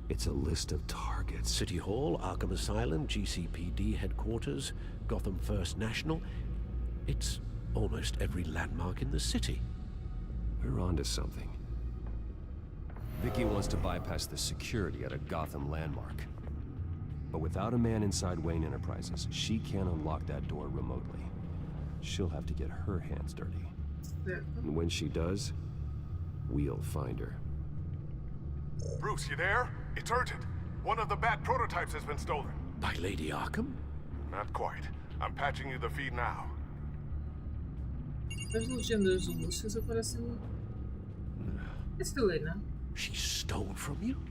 It's a list of targets.
City Hall, Arkham Asylum, GCPD headquarters, Gotham First National. It's almost every landmark in the city.
We're onto something. Vicky wants to bypass the security at a Gotham landmark. But without a man inside Wayne Enterprises, she can't unlock that door remotely. She'll have to get her hands dirty. And when she does, we'll find her.
Bruce, you there? It's urgent. One of the Bat prototypes has been stolen.
By Lady Arkham?
Not quite. I'm patching you the feed now.
As legendas russas aparecem. It's Helena.
She stole from you?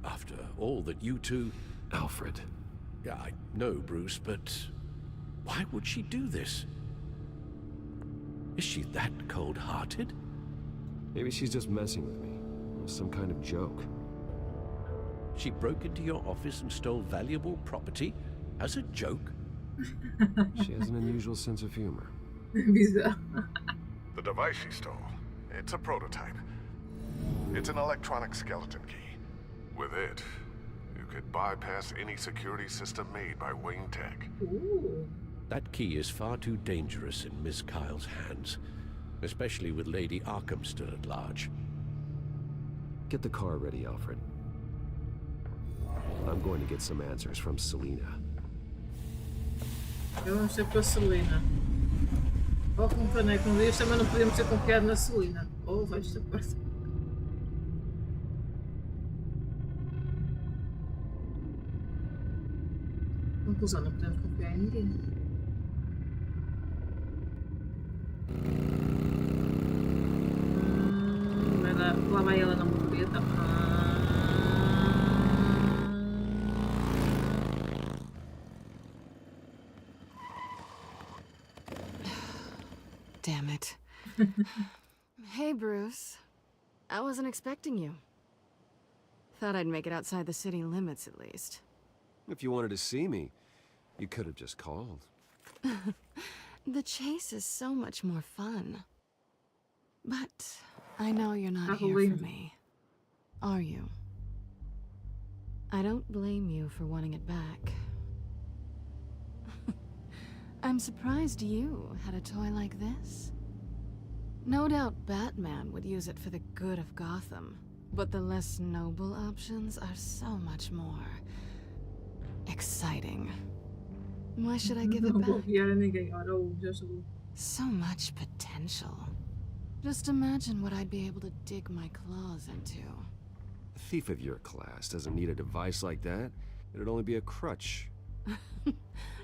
After all that you two...
Alfred.
Yeah, I know, Bruce, but... why would she do this? Is she that cold-hearted?
Maybe she's just messing with me. Some kind of joke.
She broke into your office and stole valuable property as a joke?
She has an unusual sense of humor.
Bizarre.
The device she stole, it's a prototype. It's an electronic skeleton key. With it, you could bypass any security system made by Wayne Tech.
Ooh.
That key is far too dangerous in Miss Kyle's hands, especially with Lady Arkham still at large.
Get the car ready, Alfred.
I'm going to get some answers from Selina.
Vamos ser para a Selina. Ou com o caneco no livro, também não podemos ter confiado na Selina. Ou vai esta parte. Conclusão, não podemos confiar em ninguém. Lá vai ela na motoreta.
Damn it. Hey, Bruce. I wasn't expecting you. Thought I'd make it outside the city limits at least.
If you wanted to see me, you could have just called.
The chase is so much more fun. But I know you're not here for me. Are you? I don't blame you for wanting it back. I'm surprised you had a toy like this. No doubt Batman would use it for the good of Gotham, but the less noble options are so much more exciting. Why should I give it back? So much potential. Just imagine what I'd be able to dig my claws into.
A thief of your class doesn't need a device like that. It'd only be a crutch.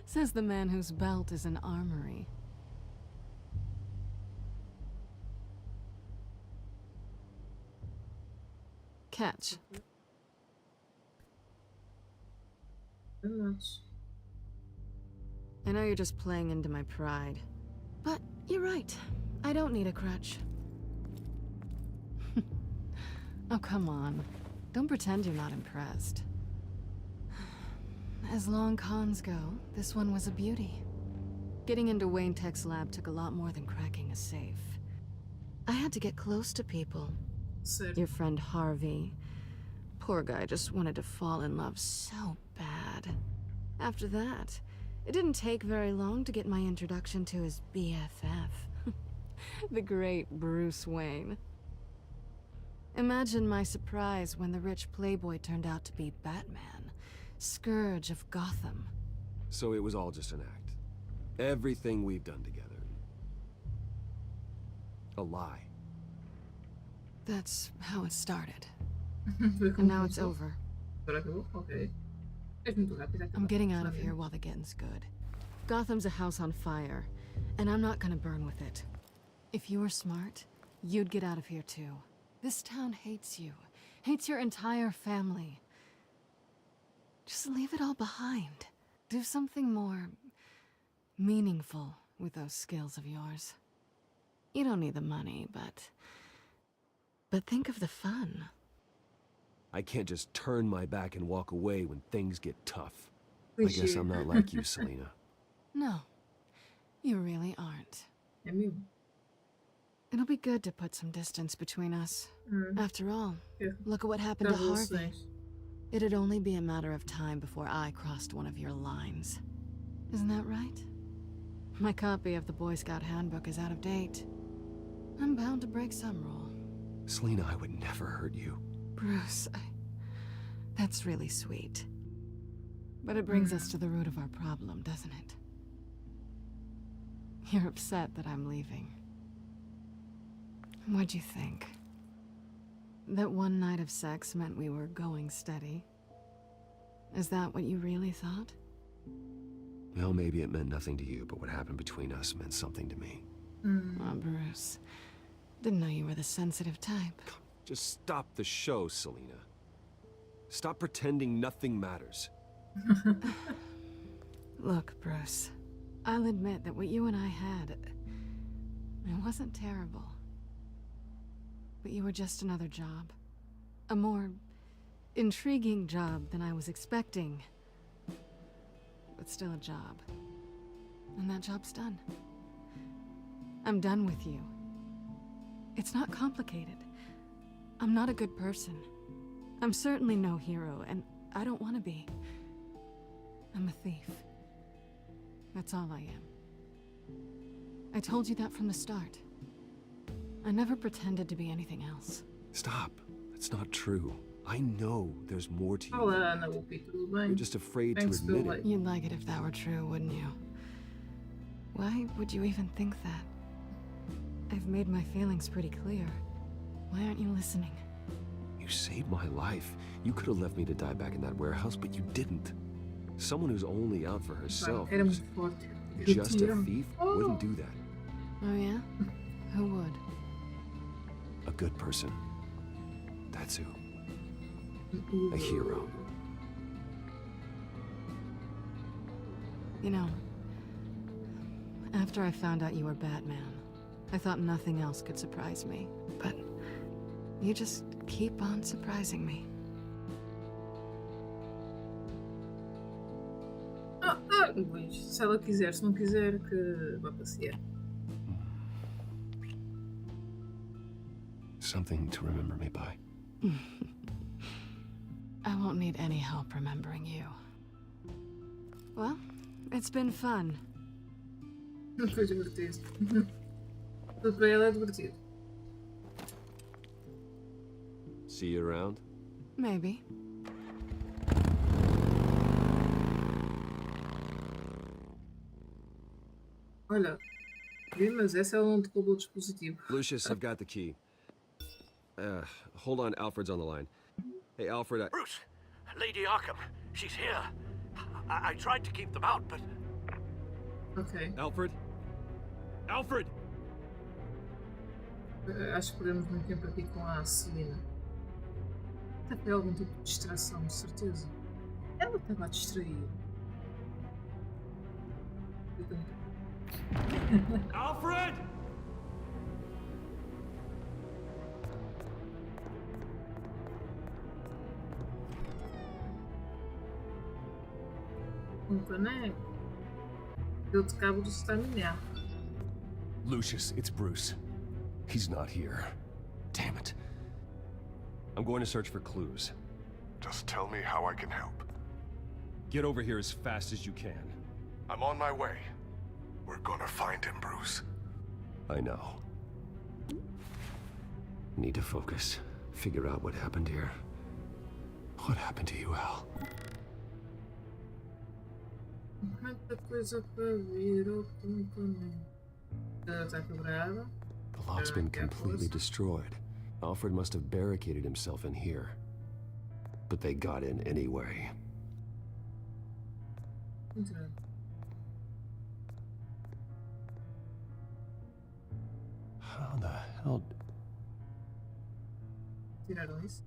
Says the man whose belt is an armory. Catch. I know you're just playing into my pride, but you're right. I don't need a crutch. Oh, come on. Don't pretend you're not impressed. As long cons go, this one was a beauty. Getting into Wayne Tech's lab took a lot more than cracking a safe. I had to get close to people. Your friend Harvey. Poor guy just wanted to fall in love so bad. After that, it didn't take very long to get my introduction to his BFF. The great Bruce Wayne. Imagine my surprise when the rich playboy turned out to be Batman, Scourge of Gotham.
So it was all just an act. Everything we've done together. A lie.
That's how it started. And now it's over. I'm getting out of here while the getting's good. Gotham's a house on fire, and I'm not gonna burn with it. If you were smart, you'd get out of here too. This town hates you, hates your entire family. Just leave it all behind. Do something more meaningful with those skills of yours. You don't need the money, but think of the fun.
I can't just turn my back and walk away when things get tough. I guess I'm not like you, Selina.
No, you really aren't. It'll be good to put some distance between us. After all, look at what happened to Harvey. It'd only be a matter of time before I crossed one of your lines. Isn't that right? My copy of the Boy Scout Handbook is out of date. I'm bound to break some rule.
Selina, I would never hurt you.
Bruce, that's really sweet. But it brings us to the root of our problem, doesn't it? You're upset that I'm leaving. What'd you think? That one night of sex meant we were going steady? Is that what you really thought?
Well, maybe it meant nothing to you, but what happened between us meant something to me.
Oh, Bruce. Didn't know you were the sensitive type.
Just stop the show, Selina. Stop pretending nothing matters.
Look, Bruce. I'll admit that what you and I had, it wasn't terrible. But you were just another job. A more intriguing job than I was expecting. But still a job. And that job's done. I'm done with you. It's not complicated. I'm not a good person. I'm certainly no hero, and I don't want to be. I'm a thief. That's all I am. I told you that from the start. I never pretended to be anything else.
Stop. That's not true.
I know there's more to you.
Olá, Ana Lupi, tudo bem?
You're just afraid to
Thanks,
admit
Bill.
it.
You'd like it if that were true, wouldn't you? Why would you even think that? I've made my feelings pretty clear. Why aren't you listening?
You saved my life. You could have left me to die back in that warehouse, but you didn't. Someone who's only out for herself,
Era muito forte.
just a thief, wouldn't do that.
Oh yeah? Who would?
A good person. That's who. A hero.
You know, after I found out you were Batman, I thought nothing else could surprise me. But you just keep on surprising me.
Pois, se ela quiser, se não quiser, que vá passear.
Something to remember me by.
I won't need any help remembering you. Well, it's been fun.
Foi divertido. Tudo para ela é divertido.
See you around?
Maybe.
Olha, mas essa é onde roubou o dispositivo.
Lucius, I've got the key. Hold on, Alfred's on the line. Hey, Alfred,
Bruce, Lady Arkham, she's here. I tried to keep them out, but...
Ok.
Alfred? Alfred!
Acho que perdemos muito tempo aqui com a Celina. Até foi algum tipo de distração, de certeza. Ela estava a distrair.
Alfred!
Caneco. Deu-te cabo do estaminar.
Lucius, it's Bruce. He's not here. Damn it. I'm going to search for clues.
Just tell me how I can help.
Get over here as fast as you can.
I'm on my way. We're gonna find him, Bruce.
I know. Need to focus. Figure out what happened here. What happened to you, Al?
Muita coisa para ver, está quebrada.
The lock's been completely destroyed. Alfred must have barricaded himself in here. But they got in anyway. How the hell...
Tiraram isso?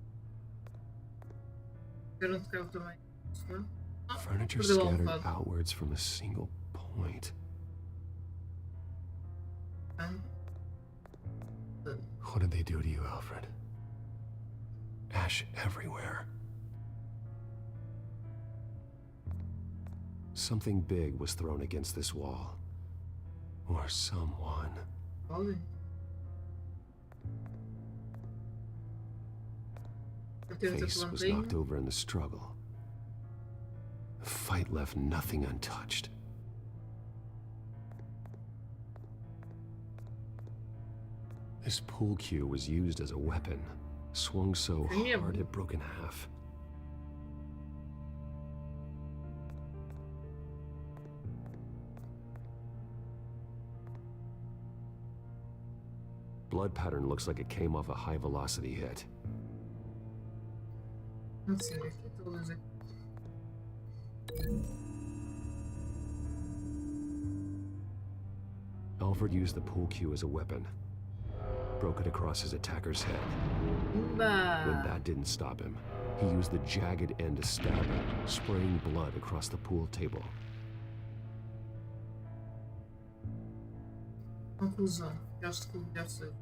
Tiraram de carro também.
Furniture scattered outwards from a single point. What did they do to you, Alfred? Ash everywhere. Something big was thrown against this wall. Or someone. Face was knocked over in the struggle. The fight left nothing untouched. This pool cue was used as a weapon, swung so hard it broke in half. Blood pattern looks like it came off a high-velocity hit.
Let's see, what is it?
Alfred used the pool cue as a weapon. Broke it across his attacker's head. When that didn't stop him, he used the jagged end to stab him, spraying blood across the pool table.
Conclusão. Just it.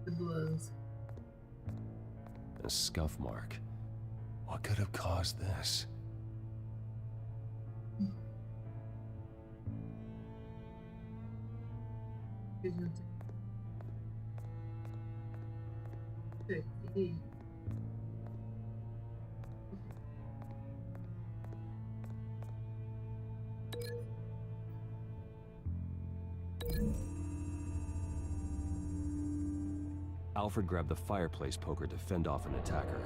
The blood.
A scuff mark. What could have caused this? Alfred grabbed the fireplace poker to fend off an attacker.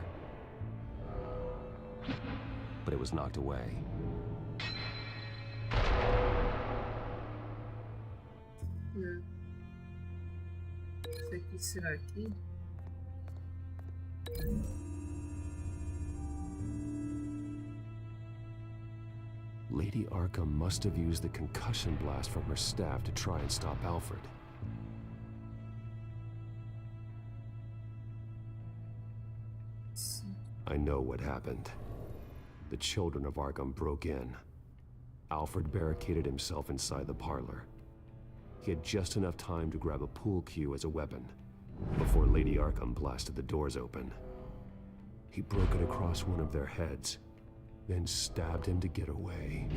But it was knocked away.
Isso aqui será aqui?
Lady Arkham must have used the concussion blast from her staff to try and stop Alfred. I know what happened. The children of Arkham broke in. Alfred barricaded himself inside the parlor. He had just enough time to grab a pool cue as a weapon before Lady Arkham blasted the doors open. He broke it across one of their heads, then stabbed him to get away.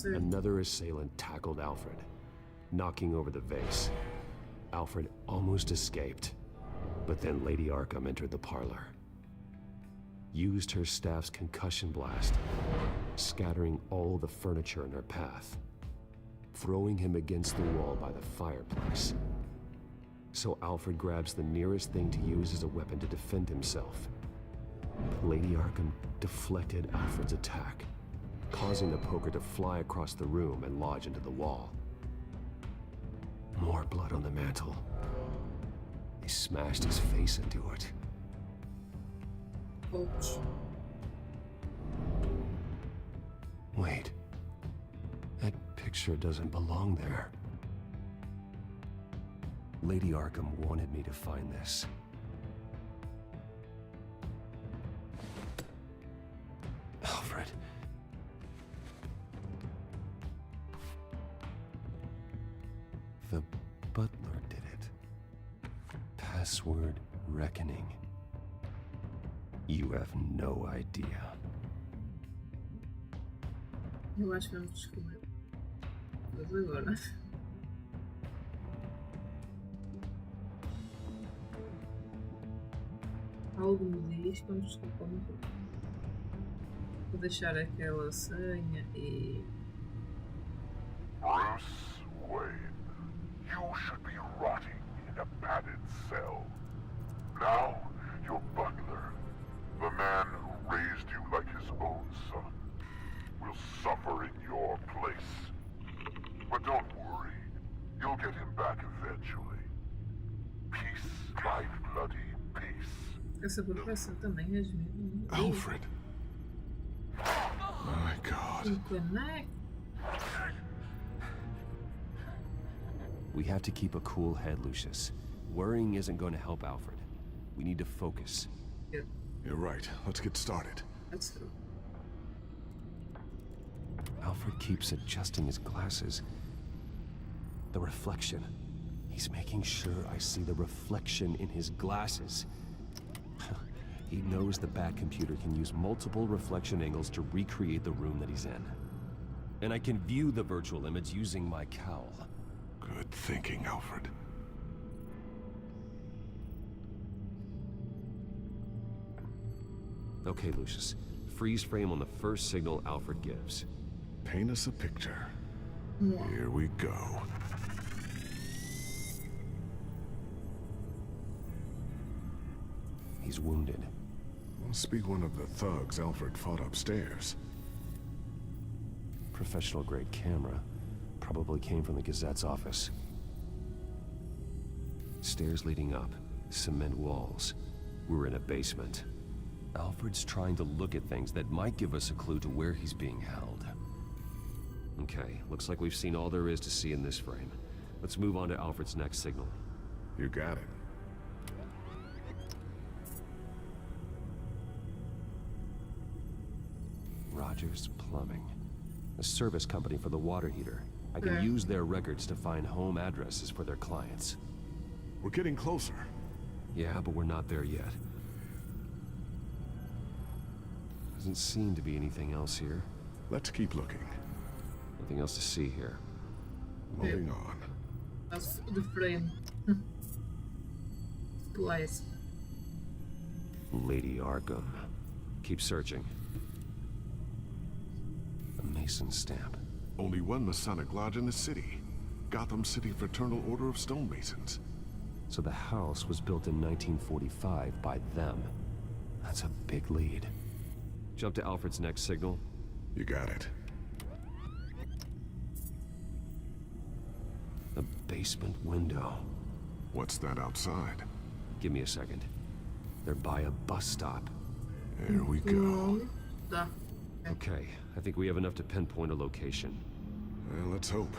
Another assailant tackled Alfred, knocking over the vase. Alfred almost escaped, but then Lady Arkham entered the parlor, used her staff's concussion blast, scattering all the furniture in her path, throwing him against the wall by the fireplace. So Alfred grabs the nearest thing to use as a weapon to defend himself. Lady Arkham deflected Alfred's attack, causing the poker to fly across the room and lodge into the wall. More blood on the mantel. They smashed his face into it.
Ouch.
Wait. That picture doesn't belong there. Lady Arkham wanted me to find this. Alfred. The butler did it. Password reckoning. You have no idea.
Eu acho que vamos descobrir. Mas agora. Algo me diz que vamos desculpar um pouco. Vou deixar aquela senha e.
Bruce Wayne, you should be rotting in a padded cell. Now, your butler, the man who raised you like his own son, will suffer in your place. But don't worry, you'll get him back eventually. Peace, my bloody peace.
Essa professora também é mesmo.
Alfred. My God.
We have to keep a cool head, Lucius. Worrying isn't going to help Alfred. We need to focus.
Yeah.
You're right. Let's get started.
That's true.
Alfred keeps adjusting his glasses. The reflection. He's making sure I see the reflection in his glasses. He knows the Batcomputer can use multiple reflection angles to recreate the room that he's in. And I can view the virtual image using my cowl.
Good thinking, Alfred.
Okay, Lucius. Freeze frame on the first signal Alfred gives.
Paint us a picture.
Yeah.
Here we go.
He's wounded.
Must be one of the thugs Alfred fought upstairs.
Professional-grade camera. Probably came from the Gazette's office. Stairs leading up. Cement walls. We're in a basement. Alfred's trying to look at things that might give us a clue to where he's being held. Okay, looks like we've seen all there is to see in this frame. Let's move on to Alfred's next signal.
You got it.
Rogers Plumbing. A service company for the water heater. I can use their records to find home addresses for their clients.
We're getting closer.
Yeah, but we're not there yet. Doesn't seem to be anything else here.
Let's keep looking.
Nothing else to see here.
Moving on.
That's the frame. Twice.
Lady Arkham. Keep searching. A Mason stamp.
Only one Masonic lodge in the city. Gotham City Fraternal Order of Stonemasons.
So the house was built in 1945 by them. That's a big lead. Jump to Alfred's next signal.
You got it.
The basement window.
What's that outside?
Give me a second. They're by a bus stop.
There we go.
Okay, I think we have enough to pinpoint a location.
Well, let's hope.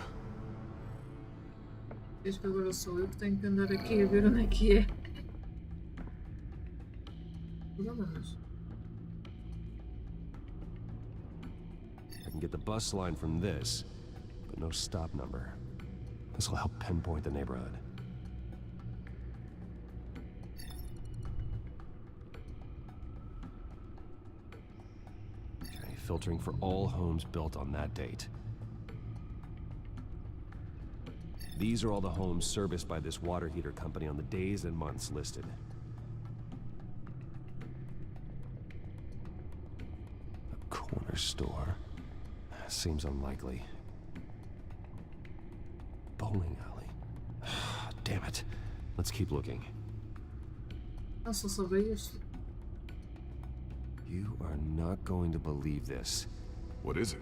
Acho que agora sou eu que tenho que andar aqui a ver onde é que é. Vamos.
I can get the bus line from this, but no stop number. This will help pinpoint the neighborhood. Okay, filtering for all homes built on that date. These are all the homes serviced by this water heater company on the days and months listed. A corner store. Seems unlikely. Bowling alley. Damn it. Let's keep looking.
Nossa, só veio este.
You are not going to believe this.
What is it?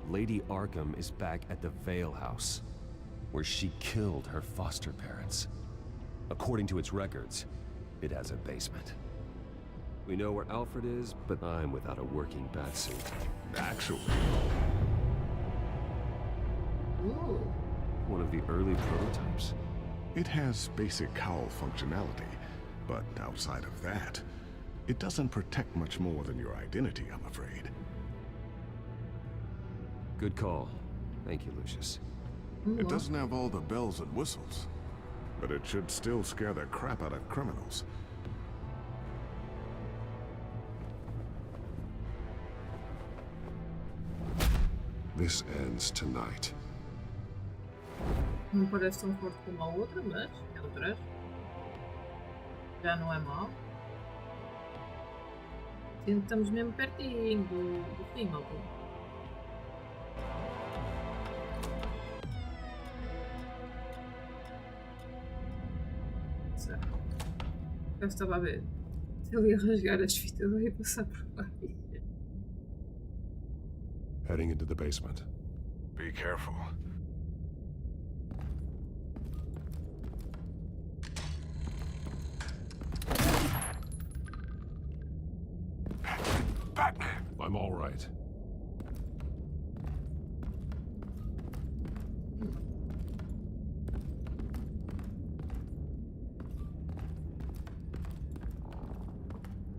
Lady Arkham is back at the Vale House, where she killed her foster parents. According to its records, it has a basement. We know where Alfred is, but I'm without a working batsuit.
Actually.
Ooh.
One of the early prototypes.
It has basic cowl functionality, but outside of that, it doesn't protect much more than your identity, I'm afraid.
Good call. Thank you, Lucius.
It doesn't have all the bells and whistles, but it should still scare the crap out of criminals. This ends tonight.
Não parece tão forte como a outra, mas é o traje. Já não é mau. Estamos mesmo pertinho do fim, malta. Eu estava a ver. Ele ia rasgar as fitas, eu ia passar por baixo.
Heading into the basement. Be careful. Batman! I'm all right.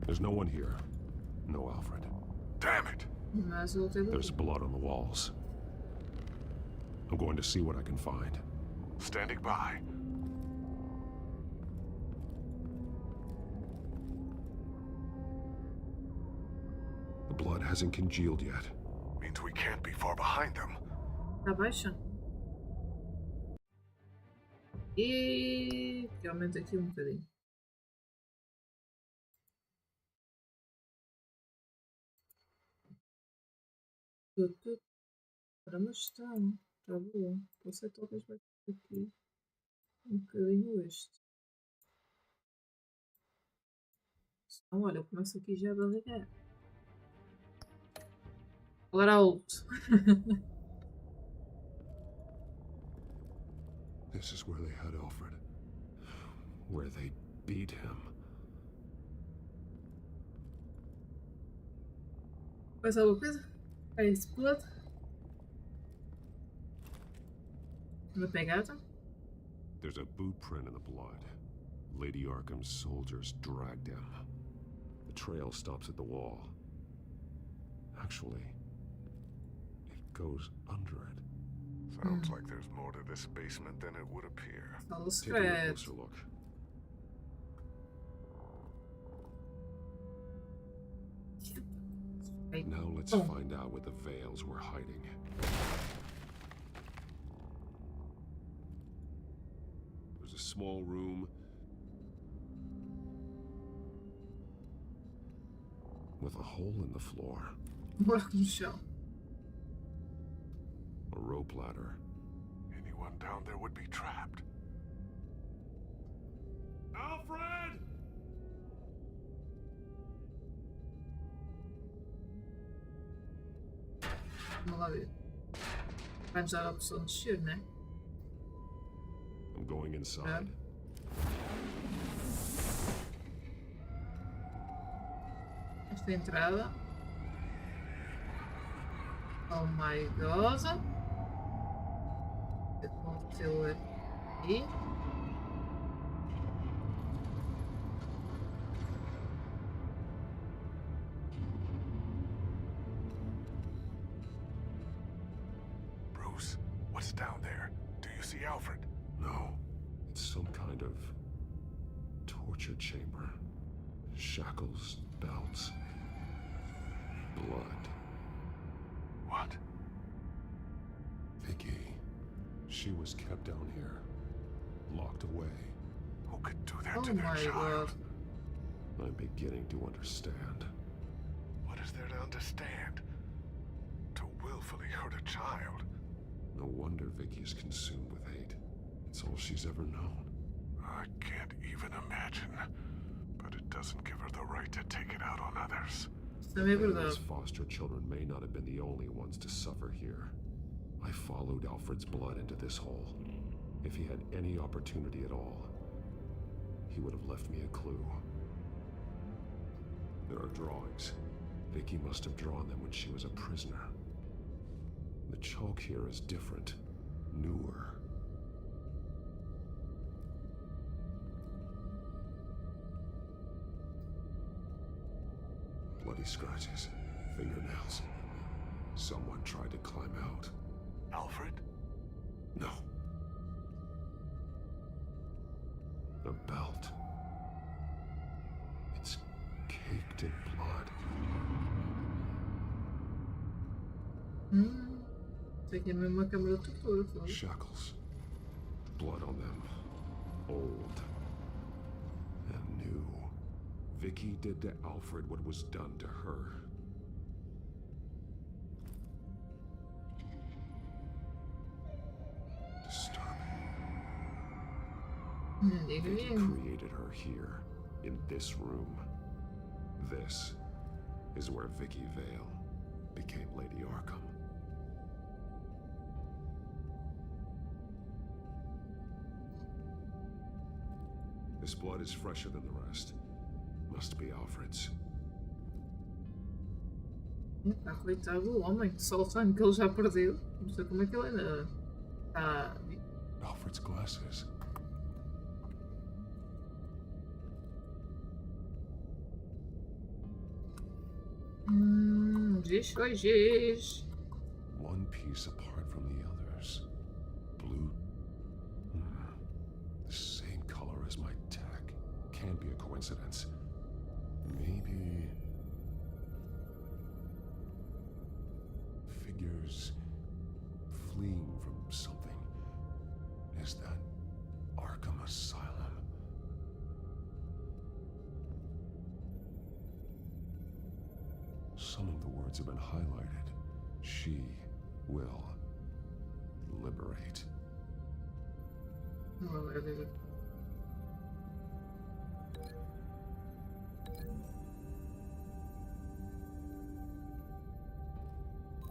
There's no one here. No Alfred. Damn it! There's blood on the walls. I'm going to see what I can find. Standing by. The blood hasn't congealed yet. Means we can't be far behind them.
Abaixa. E aumenta aqui bocadinho. Para mas está boa. Você talvez vai ter aqui bocadinho este. Então, olha, eu começo aqui já a barrigar. Falar alto.
This is where they had Alfred. Where they beat him.
Mais alguma coisa? É isso, blood. Uma pegada.
There's a boot print in the blood. Lady Arkham's soldiers dragged him. The trail stops at the wall. Actually, it goes under it. Sounds like there's more to this basement than it would appear. Take a closer look. Now let's find out what the Veils were hiding. There's a small room with a hole in the floor. A rope ladder. Anyone down there would be trapped.
Vamos lá ver. Vai-nos dar a opção de descer, né?
I'm going inside.
Esta entrada. Oh my god. O que aconteceu aqui?
Bruce, what's down there? Do you see Alfred?
No. It's some kind of torture chamber. Shackles, belts, blood.
What?
Vicky. She was kept down here. Locked away.
Who could do that to their child?
I'm beginning to understand.
What is there to understand? To willfully hurt a child?
No wonder Vicky is consumed with hate. It's all she's ever known.
I can't even imagine. But it doesn't give her the right to take it out on others.
Vale's foster children may not have been the only ones to suffer here. I followed Alfred's blood into this hole. If he had any opportunity at all, he would have left me a clue. There are drawings. Vicky must have drawn them when she was a prisoner. The chalk here is different, newer. Bloody scratches, fingernails. Someone tried to climb out.
Alfred?
No. A belt. It's caked in blood.
Isso aqui é mesmo uma câmera de tortura.
Shackles. Blood on them. Old. And new. Vicky did to Alfred what was done to her. Disturbing. Vicky created her here, in this room. This is where Vicky Vale became Lady Arkham. This blood is fresher than the rest. Must be Alfred's.
Coitado do homem, só o sangue que ele já perdeu. Não sei como é que ele ainda está.
Alfred's glasses.
Giz.
One piece apart from the others. Blue. The same color as my tech. Can't be a coincidence. Maybe... figures fleeing from something. Is that Arkham Asylum? Some of the words have been highlighted. She will liberate.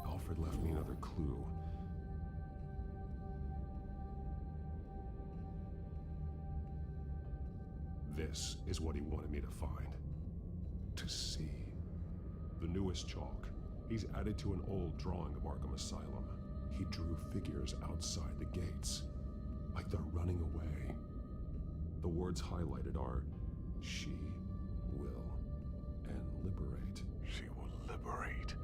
Alfred left me another clue. This is what he wanted me to find. To see. The newest chalk. He's added to an old drawing of Arkham Asylum. He drew figures outside the gates. Like they're running away. The words highlighted are, she will, and liberate.
She will liberate?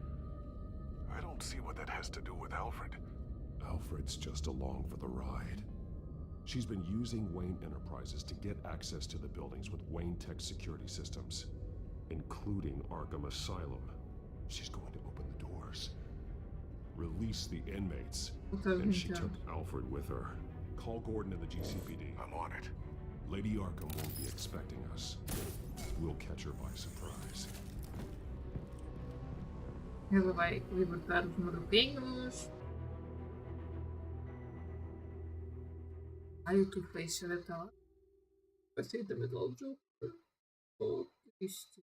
I don't see what that has to do with Alfred.
Alfred's just along for the ride. She's been using Wayne Enterprises to get access to the buildings with Wayne Tech security systems, including Arkham Asylum. She's going to open the doors, release the inmates, and she took Alfred with her. Call Gordon and the GCPD.
I'm on it.
Lady Arkham won't be expecting us. We'll catch her by surprise.
Ela vai libertar os maluquinhos. Ai, o Two-Face já está lá. Vai sair também do outro jogo. Oh, isto.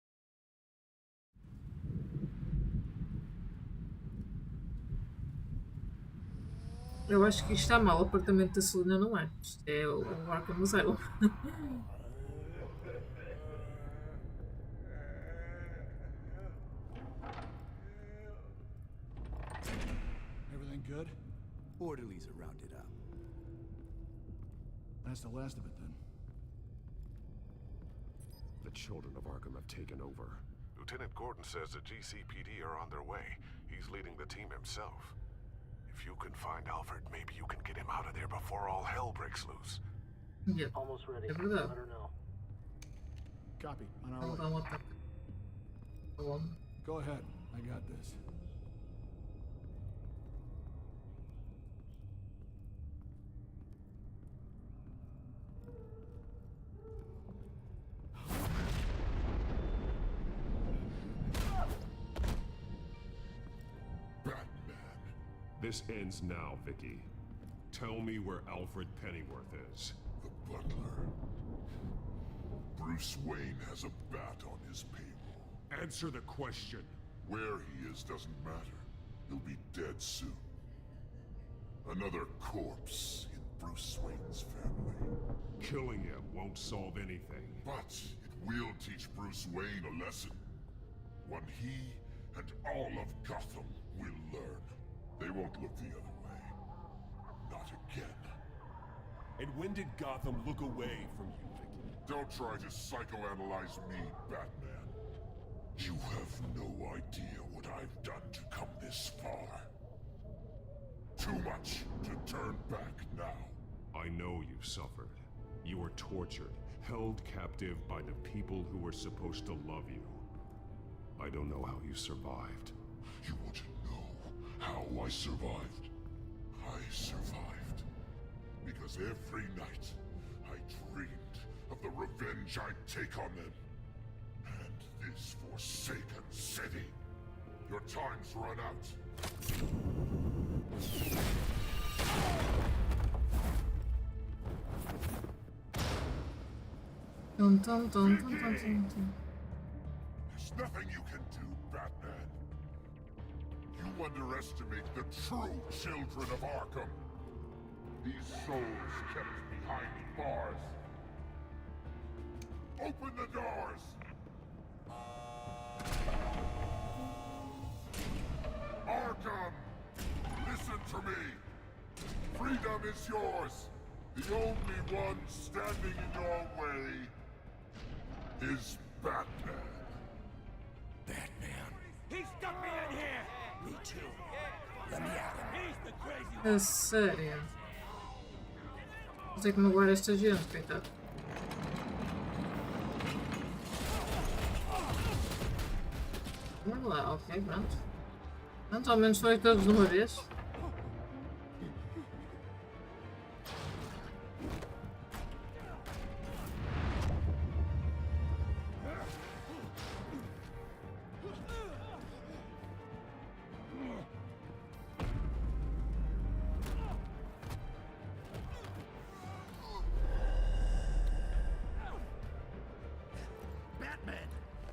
Eu acho que isto está mal. O apartamento da Selena não é. Isto é o Arkham Asylum.
Everything good?
Orderlies are rounded up.
That's the last of it then.
The children of Arkham have taken over.
Lieutenant Gordon says the GCPD are on their way. He's leading the team himself. If you can find Alfred, maybe you can get him out of there before all hell breaks loose.
Yeah.
Almost ready.
É
Let
verdade.
her know.
Copy. On our
Vamos
way.
dar um ataque. Tá bom.
Go ahead. I got this.
This ends now, Vicky. Tell me where Alfred Pennyworth is.
The butler. Bruce Wayne has a bat on his payroll.
Answer the question.
Where he is doesn't matter. He'll be dead soon. Another corpse in Bruce Wayne's family.
Killing him won't solve anything.
But it will teach Bruce Wayne a lesson. One he and all of Gotham will learn. They won't look the other way. Not again.
And when did Gotham look away from you, Vicky?
Don't try to psychoanalyze me, Batman. You have no idea what I've done to come this far. Too much to turn back now.
I know you suffered. You were tortured, held captive by the people who were supposed to love you. I don't know how you survived.
You want to know how I survived? I survived because every night I dreamed of the revenge I'd take on them. And this forsaken city. Your time's run out.
Dun, dun, dun, dun, dun, dun, dun.
There's nothing you can do, Batman. You underestimate the true children of Arkham. These souls kept behind bars. Open the doors! Arkham! Listen to me! Freedom is yours! The only one standing in your way is Batman.
Batman. He stuck me in here! Me too. Let me at him. He's the crazy
É sério. Vou ter que magoar esta gente, coitado. Vamos lá, ok, pronto. Pronto, ao menos foi todos de uma vez.
Batman!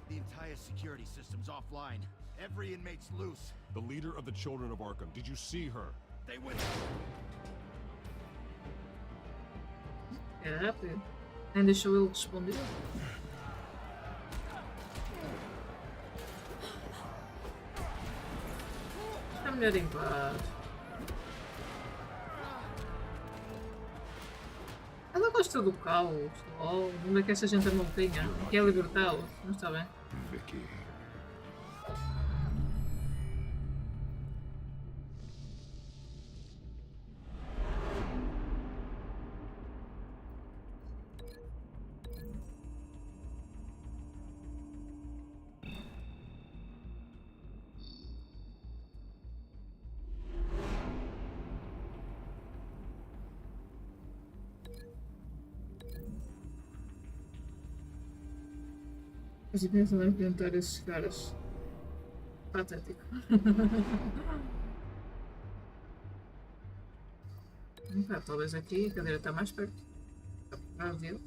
The entire security system's offline. Every inmate's loose.
The leader of the children of Arkham, did you see her?
They went.
É rápido. Nem deixou ele responder. Está melhor em paz. Ela gosta do caos. Oh, onde é que esta gente não tenha? Quer libertá-lo. Não está bem.
Vicky.
Mas eu penso em enfrentar esses caras. Patético. Talvez aqui a cadeira está mais perto. Está por trás dele.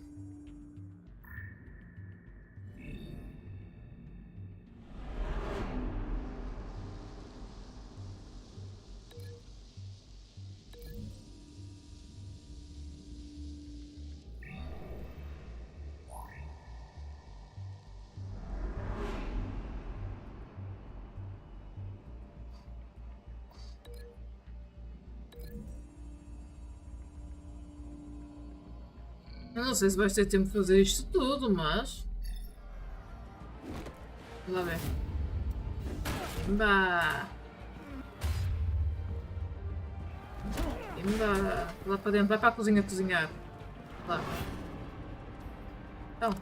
Eu não sei se vais ter tempo de fazer isto tudo, mas... Vamos lá ver. Bah. Lá para dentro, vai para a cozinha cozinhar. Lá. Então.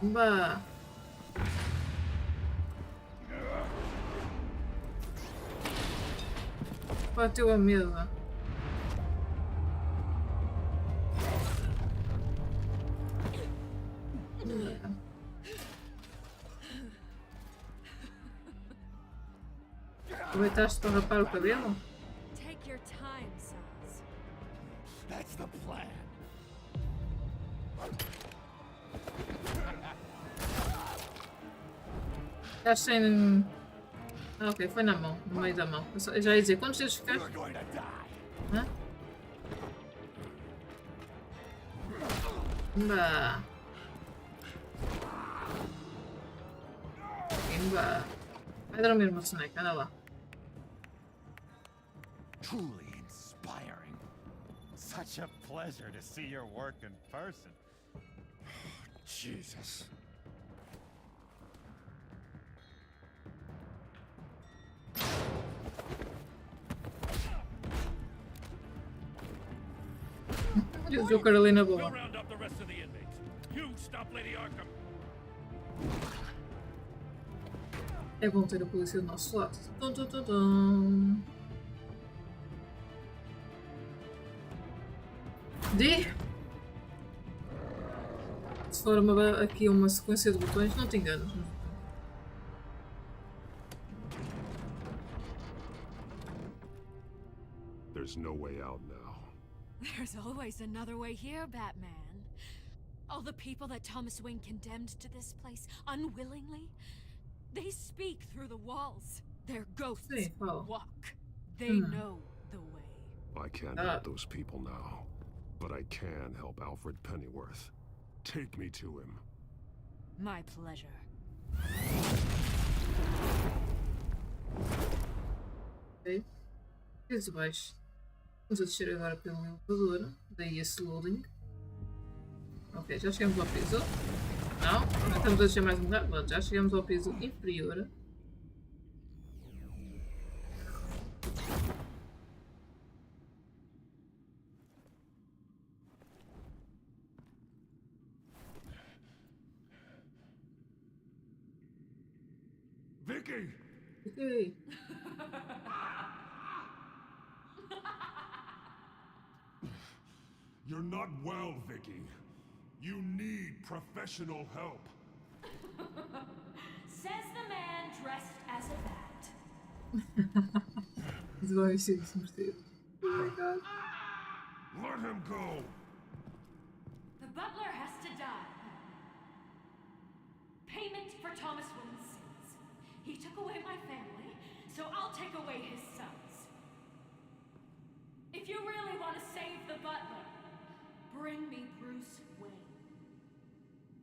Bah. Bateu a mesa. Aproveitaste para rapar o cabelo?
Take your time, Saz.
That's the plan.
Estás sem... Ah, ok, foi na mão, no meio da mão. Eu já ia dizer, quantos dedos ficaste? Hã? Imba. Imba. Vai dormir, meu soneca, anda lá.
Truly inspiring. Such a pleasure to see your work in person.
Jesus.
Diz o Carolina boa.
We'll round up the rest of the inmates. You stop Lady Arkham.
É bom ter a polícia do nosso lado. Tum, tum, tum, tum. Se for aqui uma sequência de botões, não te enganas.
There's no way out now.
There's always another way here, Batman. All the people that Thomas Wayne condemned to this place unwillingly, they speak through the walls. Their ghosts walk. They know the way.
I can't help those people now, but I can help Alfred Pennyworth. Take me to him.
My pleasure.
Ok. Desde baixo. Vamos a descer agora pelo elevador. Daí esse loading. Ok, já chegamos ao piso. Não estamos a descer mais um lugar. Bom, já chegamos ao piso inferior.
Vicky!
Vicky!
You're not well, Vicky. You need professional help.
Says the man dressed as a bat.
He's very serious, Steve. Oh my god.
Let him go!
The butler has to die. Payment for Thomas Wayne's sins. He took away my family, so I'll take away his sons. If you really want to save the butler, bring me Bruce Wayne.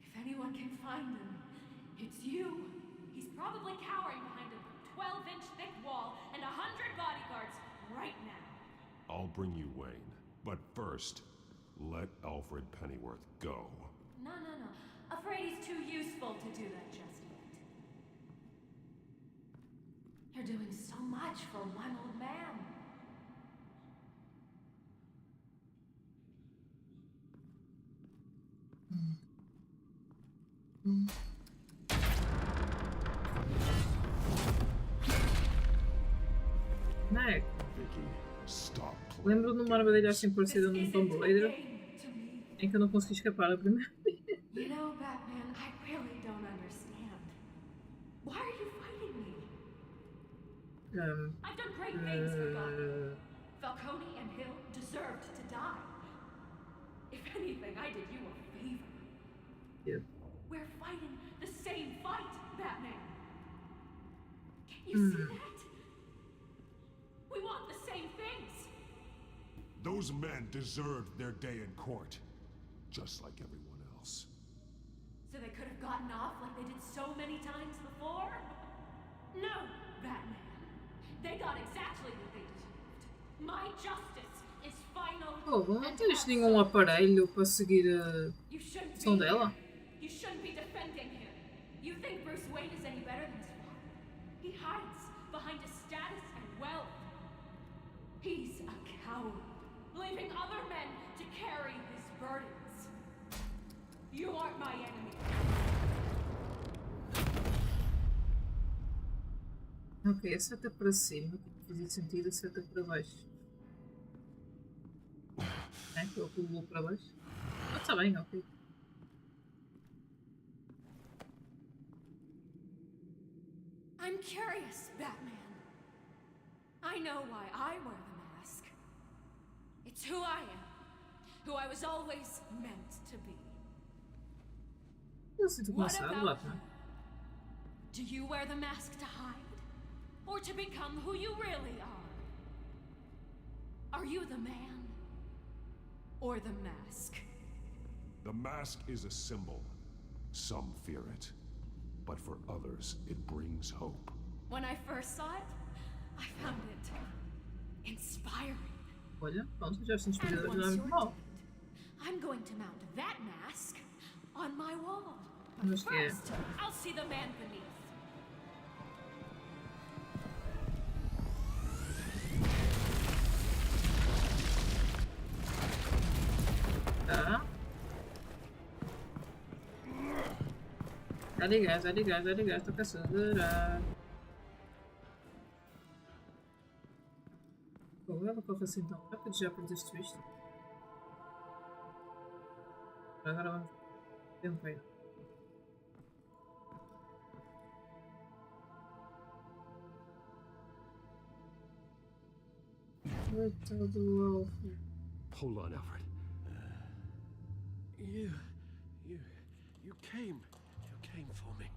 If anyone can find him, it's you. He's probably cowering behind a 12-inch thick wall and 100 bodyguards right now.
I'll bring you Wayne, but first, let Alfred Pennyworth go.
No. Afraid he's too useful to do that just yet. You're doing so much for one old man.
Não.
Stop.
Lembro de uma armadilha assim parecida num Tomb Raider em que eu não consegui escapar a primeira vez.
You know, Batman, I really don't understand. Why are you fighting me? I've done great things for Gotham. Falcone and Hill deserved to die. If anything, I did you a favor.
Yep.
We're fighting the same fight, Batman. Can you see that? We want the same things.
Those men deserved their day in court, just like everyone else.
So they could have gotten off like they did so many times before? No, Batman. They got exactly what they deserved. My justice is final.
Oh, não tens nenhum aparelho para seguir a som dela?
You shouldn't be defending him. You think Bruce Wayne is any better than his father? He hides behind his status and wealth. He's a coward, leaving other men to carry his burdens. You aren't my enemy.
Ok, acerta para cima. Fazia sentido, acerta para baixo. É, que ele pulou para baixo. Ah, está bem, ok.
I'm curious, Batman. I know why I wear the mask. It's who I am. Who I was always meant to be.
Eu sinto cansado, Batman.
Do you wear the mask to hide? Or to become who you really are? Are you the man? Or the mask?
The mask is a symbol. Some fear it. But for others, it brings hope.
When I first saw it, I found it inspiring.
Olha, pronto, já se inspirou
And
já
once
no
you're
mal.
dead, I'm going to mount that mask on my wall. But
Mas que é?
first, I'll see the man beneath.
Tá. Dá-lhe gás, dá-lhe gás, dá-lhe gás, tô caçando. Pô, ela corre assim tão rápido, já perdeste isto. Agora vamos. Tempo aí. Coitado.
Hold on, Alfred.
You came for me.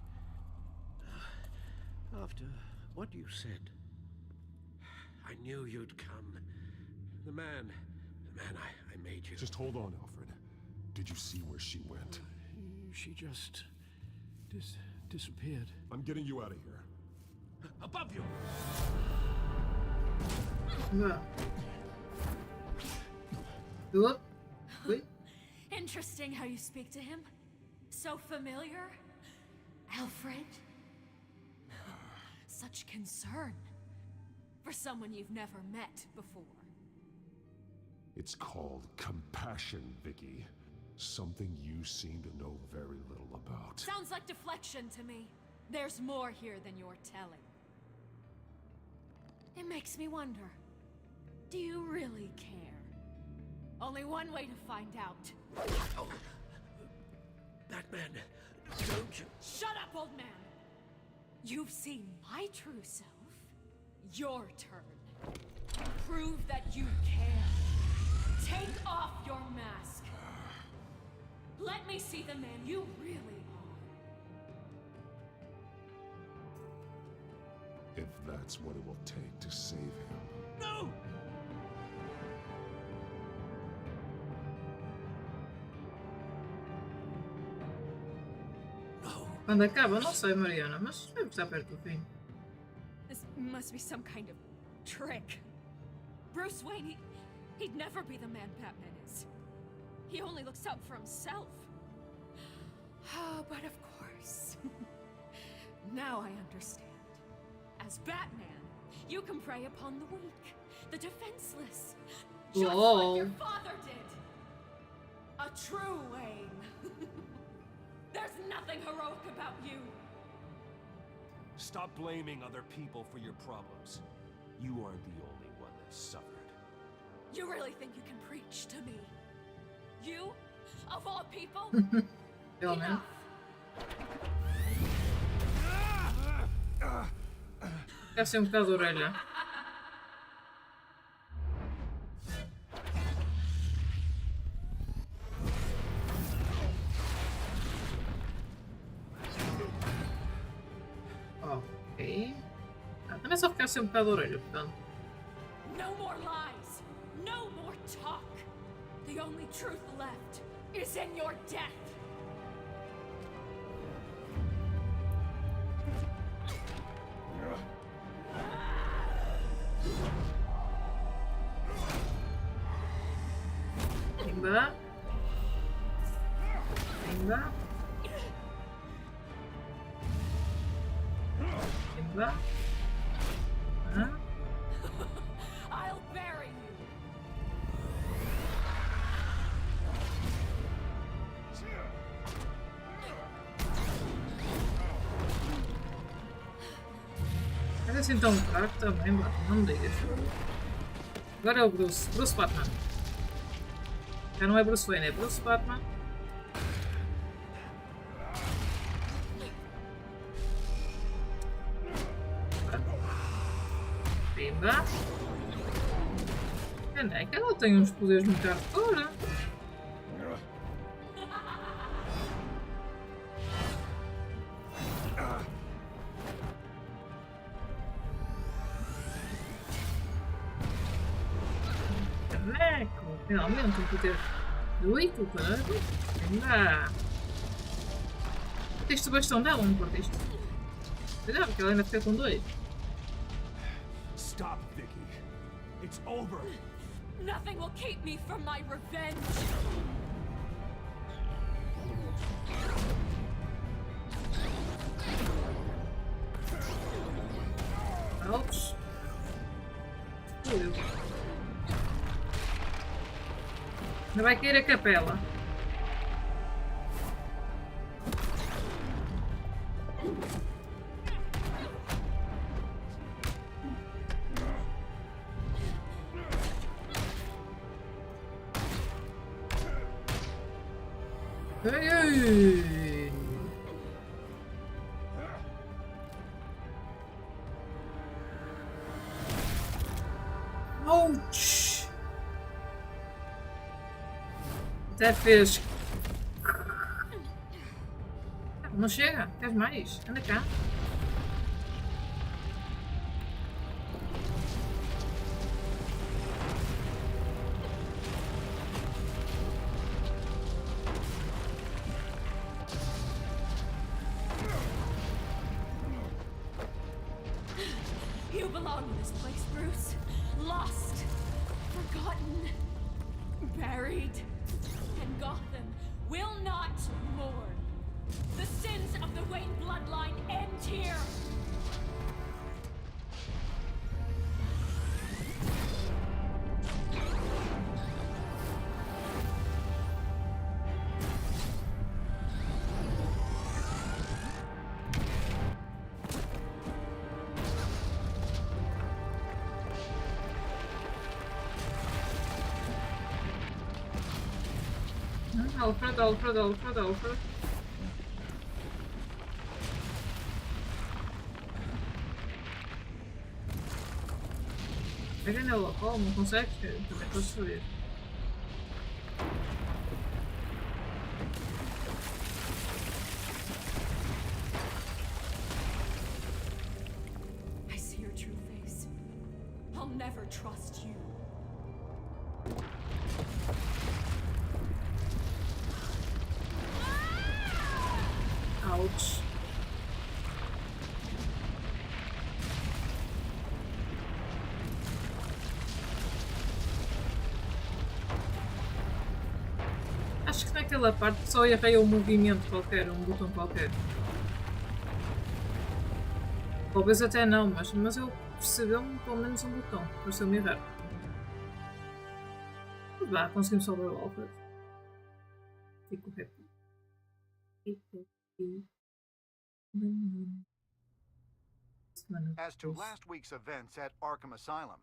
After what you said, I knew you'd come. The man I made you.
Just hold on, Alfred. Did you see where she went?
She just disappeared.
I'm getting you out of here.
Above you!
No. What? Wait.
Interesting how you speak to him. So familiar. Alfred. Such concern for someone you've never met before.
It's called compassion, Vicky. Something you seem to know very little about.
Sounds like deflection to me. There's more here than you're telling. It makes me wonder. Do you really care? Only one way to find out.
Oh. Batman, don't you...
Shut up, old man! You've seen my true self. Your turn. Prove that you care. Take off your mask. Let me see the man you really are.
If that's what it will take to save him.
No!
Quando acaba, não sei, Mariana, mas deve estar perto do fim.
This must be some kind of trick. Bruce Wayne, he'd never be the man Batman is. He only looks out for himself. But of course. Now I understand. As Batman, you can prey upon the weak, the defenseless. Just like your father did. A true Wayne. There's nothing heroic about you.
Stop blaming other people for your problems. You aren't the only one that suffered.
You really think you can preach to me? You? Of all people?
Enough. Quer ser bocado de orelha. Ok. Também só ficar um bocado de orelha, portanto.
No more lies. No more talk. The only truth left is in your death.
Pimba. Pimba. Pimba. Ah.
I'll bury you.
Mas assim tão fraco também, mano. Não me digas. Agora é o Bruce. Bruce Batman. Já não é Bruce Wayne, é Bruce Batman. Pimba. Caneca, ela tem uns poderes muito hardcore. Caneco, finalmente um poder de 8, caralho. Pimba. Teste o bastão dela, não partiste? Cuidado, porque ela ainda fica com 2.
Stop, Vicky. It's over.
Nothing will keep me from my revenge.
Ouch. Fudeu. Ainda vai cair a capela. Ei, ei. Ouch. Até fez. Não chega, queres mais? Anda cá.
You belong in this place, Bruce. Lost, forgotten, buried. And Gotham will not mourn. The sins of the Wayne bloodline end here.
Alfred, Alfred, Alfred, Alfred. Pega nela, oh, não consegue? Também estou a subir.
I see your true face. I'll never trust you.
Ouch. Acho que naquela parte só errei um movimento qualquer, um botão qualquer. Talvez até não, mas eu percebi-me pelo menos um botão, pareceu-me errar. Vá, conseguimos salvar o Alfred. Fico happy.
As to last week's events at Arkham Asylum,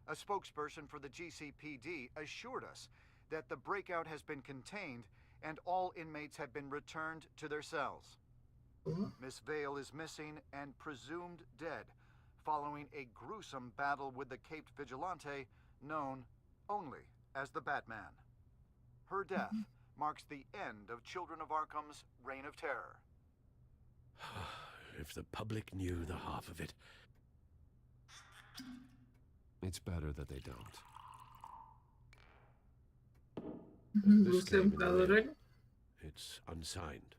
a spokesperson for the GCPD assured us that the breakout has been contained and all inmates have been returned to their cells. Miss Vale is missing and presumed dead following a gruesome battle with the caped vigilante known only as the Batman. Her death marks the end of Children of Arkham's reign of terror.
If the public knew the half of it.
It's better that they don't.
This came in the mail. It's unsigned.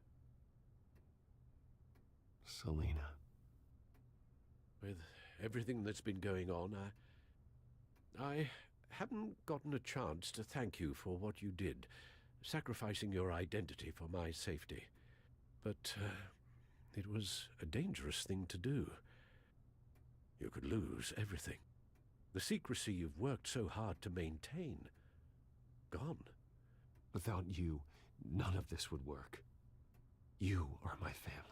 Selena.
With everything that's been going on, I haven't gotten a chance to thank you for what you did, sacrificing your identity for my safety. But it was a dangerous thing to do. You could lose everything. The secrecy you've worked so hard to maintain. Gone.
Without you, none of this would work. You are my family.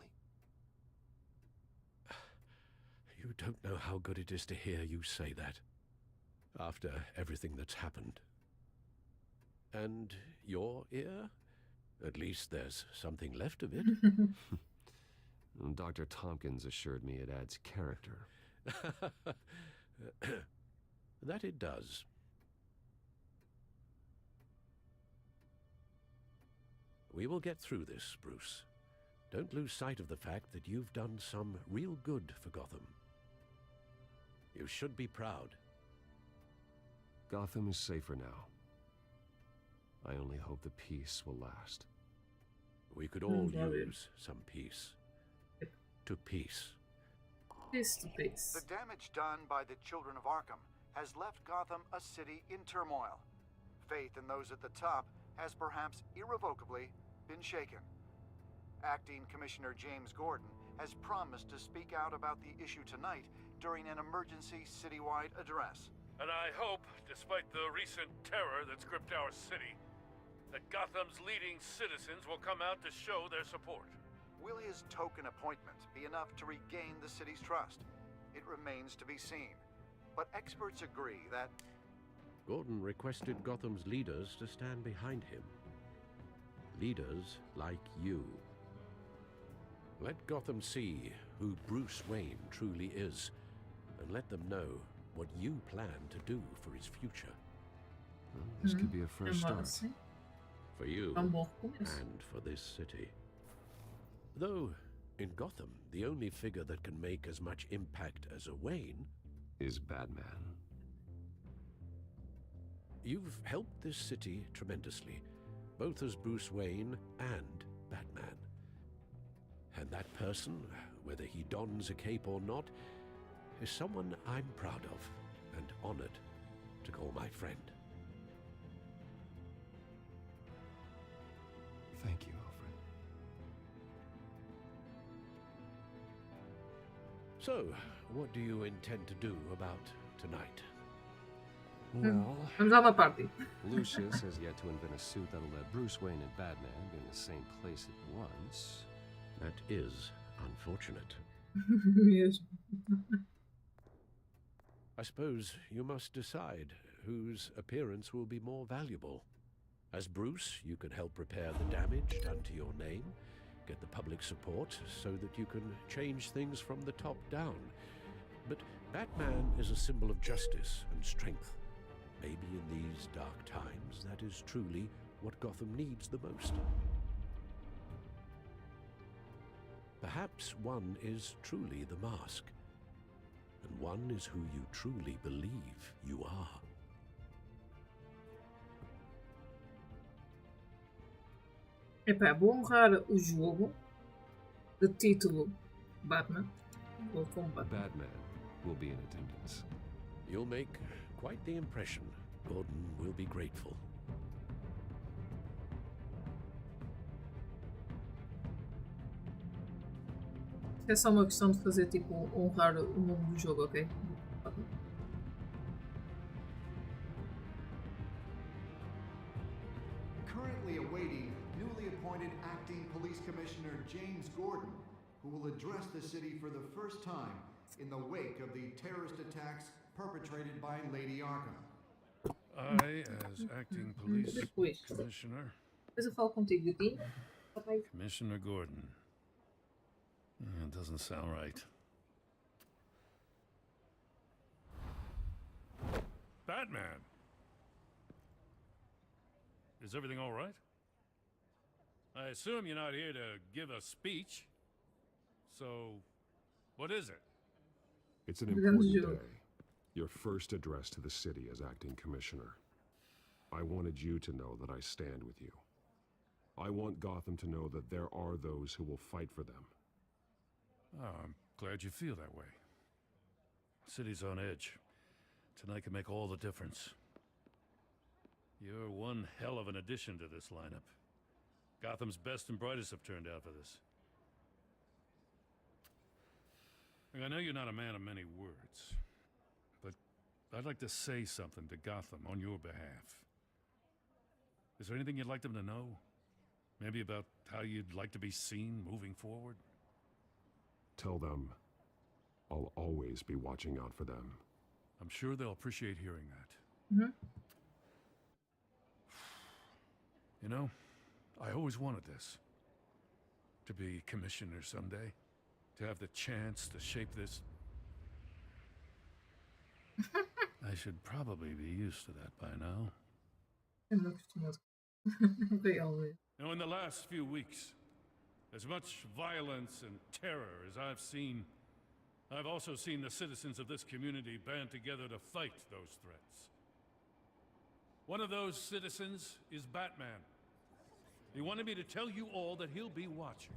You don't know how good it is to hear you say that, after everything that's happened. And your ear? At least there's something left of it.
Dr. Tompkins assured me it adds character.
That it does. We will get through this, Bruce. Don't lose sight of the fact that you've done some real good for Gotham. You should be proud.
Gotham is safer now. I only hope the peace will last.
We could all use some peace. To peace.
Peace to peace.
The damage done by the children of Arkham has left Gotham a city in turmoil. Faith in those at the top has perhaps irrevocably been shaken. Acting Commissioner James Gordon has promised to speak out about the issue tonight during an emergency citywide address.
And I hope, despite the recent terror that's gripped our city, that Gotham's leading citizens will come out to show their support.
Will his token appointment be enough to regain the city's trust? It remains to be seen. But experts agree that
Gordon requested Gotham's leaders to stand behind him. Leaders like you. Let Gotham see who Bruce Wayne truly is, and let them know what you plan to do for his future.
Well, this could be a first start.
For you, and for this city. Though, in Gotham, the only figure that can make as much impact as a Wayne
is Batman.
You've helped this city tremendously, both as Bruce Wayne and Batman. And that person, whether he dons a cape or not, is someone I'm proud of and honored to call my friend.
Thank you, Alfred.
So, what do you intend to do about tonight?
Well, Lucius has yet to invent a suit that'll let Bruce Wayne and Batman be in the same place at once.
That is unfortunate.
Yes.
I suppose you must decide whose appearance will be more valuable. As Bruce, you can help repair the damage done to your name, get the public support so that you can change things from the top down. But Batman is a symbol of justice and strength. Maybe in these dark times, that is truly what Gotham needs the most. Perhaps one is truly the mask, and one is who you truly believe you are.
Epá, vou honrar o jogo de título Batman. Ou com Batman.
Batman will be in attendance.
You'll make quite the impression. Gordon will be grateful.
É só uma questão de fazer tipo honrar o nome do jogo, ok?
currently awaiting newly appointed acting police commissioner James Gordon, who will address the city for the first time in the wake of the terrorist attacks perpetrated by Lady Arkham.
I, as acting police commissioner.
Depois eu falo contigo, Gatinho.
Commissioner Gordon. It doesn't sound right. Batman! Is everything all right? I assume you're not here to give a speech. So, what is it?
It's an important day. Your first address to the city as acting commissioner. I wanted you to know that I stand with you. I want Gotham to know that there are those who will fight for them.
Oh, I'm glad you feel that way. City's on edge. Tonight can make all the difference. You're one hell of an addition to this lineup. Gotham's best and brightest have turned out for this. I know you're not a man of many words, but I'd like to say something to Gotham on your behalf. Is there anything you'd like them to know? Maybe about how you'd like to be seen moving forward?
Tell them I'll always be watching out for them.
I'm sure they'll appreciate hearing that.
Mm-hmm.
You know, I always wanted this. To be commissioner someday. To have the chance to shape this. I should probably be used to that by now.
They always.
Now, in the last few weeks, as much violence and terror as I've seen, I've also seen the citizens of this community band together to fight those threats. One of those citizens is Batman. He wanted me to tell you all that he'll be watching,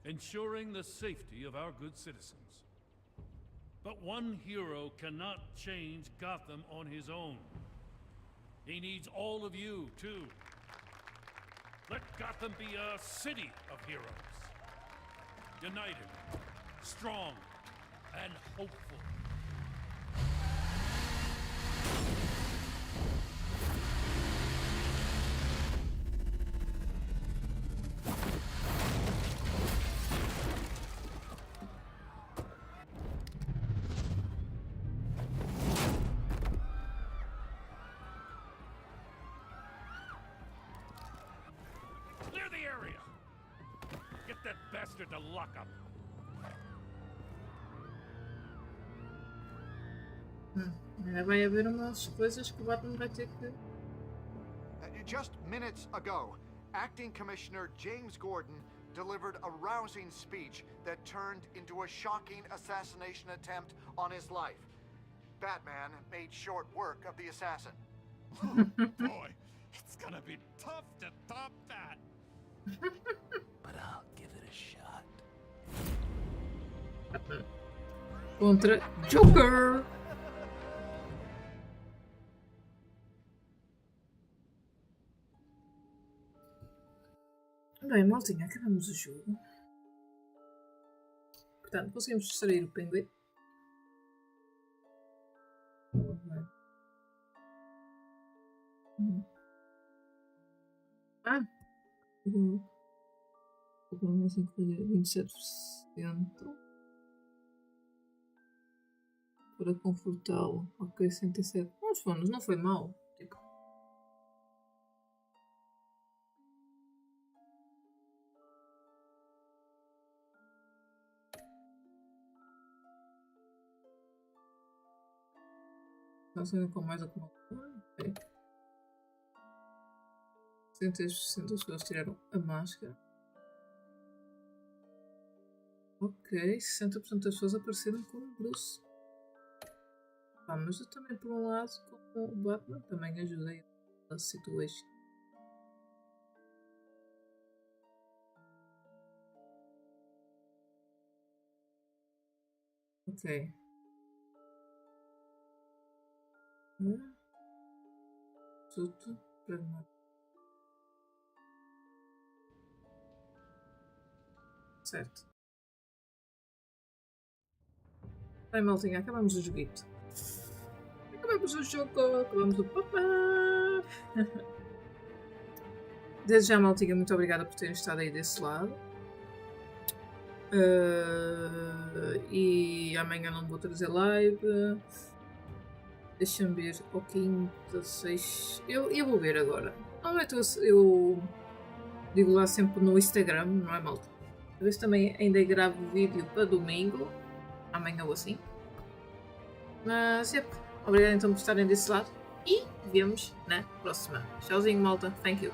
ensuring the safety of our good citizens. But one hero cannot change Gotham on his own. He needs all of you, too. Let Gotham be a city of heroes. United, strong, and hopeful. To lock up.
Vai haver umas coisas que o Batman vai ter que...
Just minutes ago, Acting Commissioner James Gordon delivered a rousing speech that turned into a shocking assassination attempt on his life. Batman made short work of the assassin.
Boy, it's gonna be tough to top that. But I'll give it a shot.
Contra Joker. Bem, maltinha, acabamos o jogo. Portanto, conseguimos distrair o pinguim. Vamos incluir 27%. Para confortá-lo. Ok, 107. Uns fones, não foi mal. Tipo. Está sendo com mais acumulador. Ok. 66% das pessoas tiraram a máscara. Ok, 60% das pessoas apareceram como Bruce. Mas eu também, por um lado, como o Batman, também ajudei a situação. Ok. Tudo para nós. Certo. Bem, maltinha, acabamos o joguito. Acabamos o jogo, acabamos o papá. Desde já, maltinha, muito obrigada por terem estado aí desse lado. E amanhã não vou trazer live. Deixa-me ver, ao quinta, 6. Eu vou ver agora. Normalmente eu digo lá sempre no Instagram, não é, malta? Talvez também ainda gravo vídeo para domingo, amanhã ou assim. Mas, obrigado então por estarem desse lado e vemos na próxima. Tchauzinho, malta. Thank you.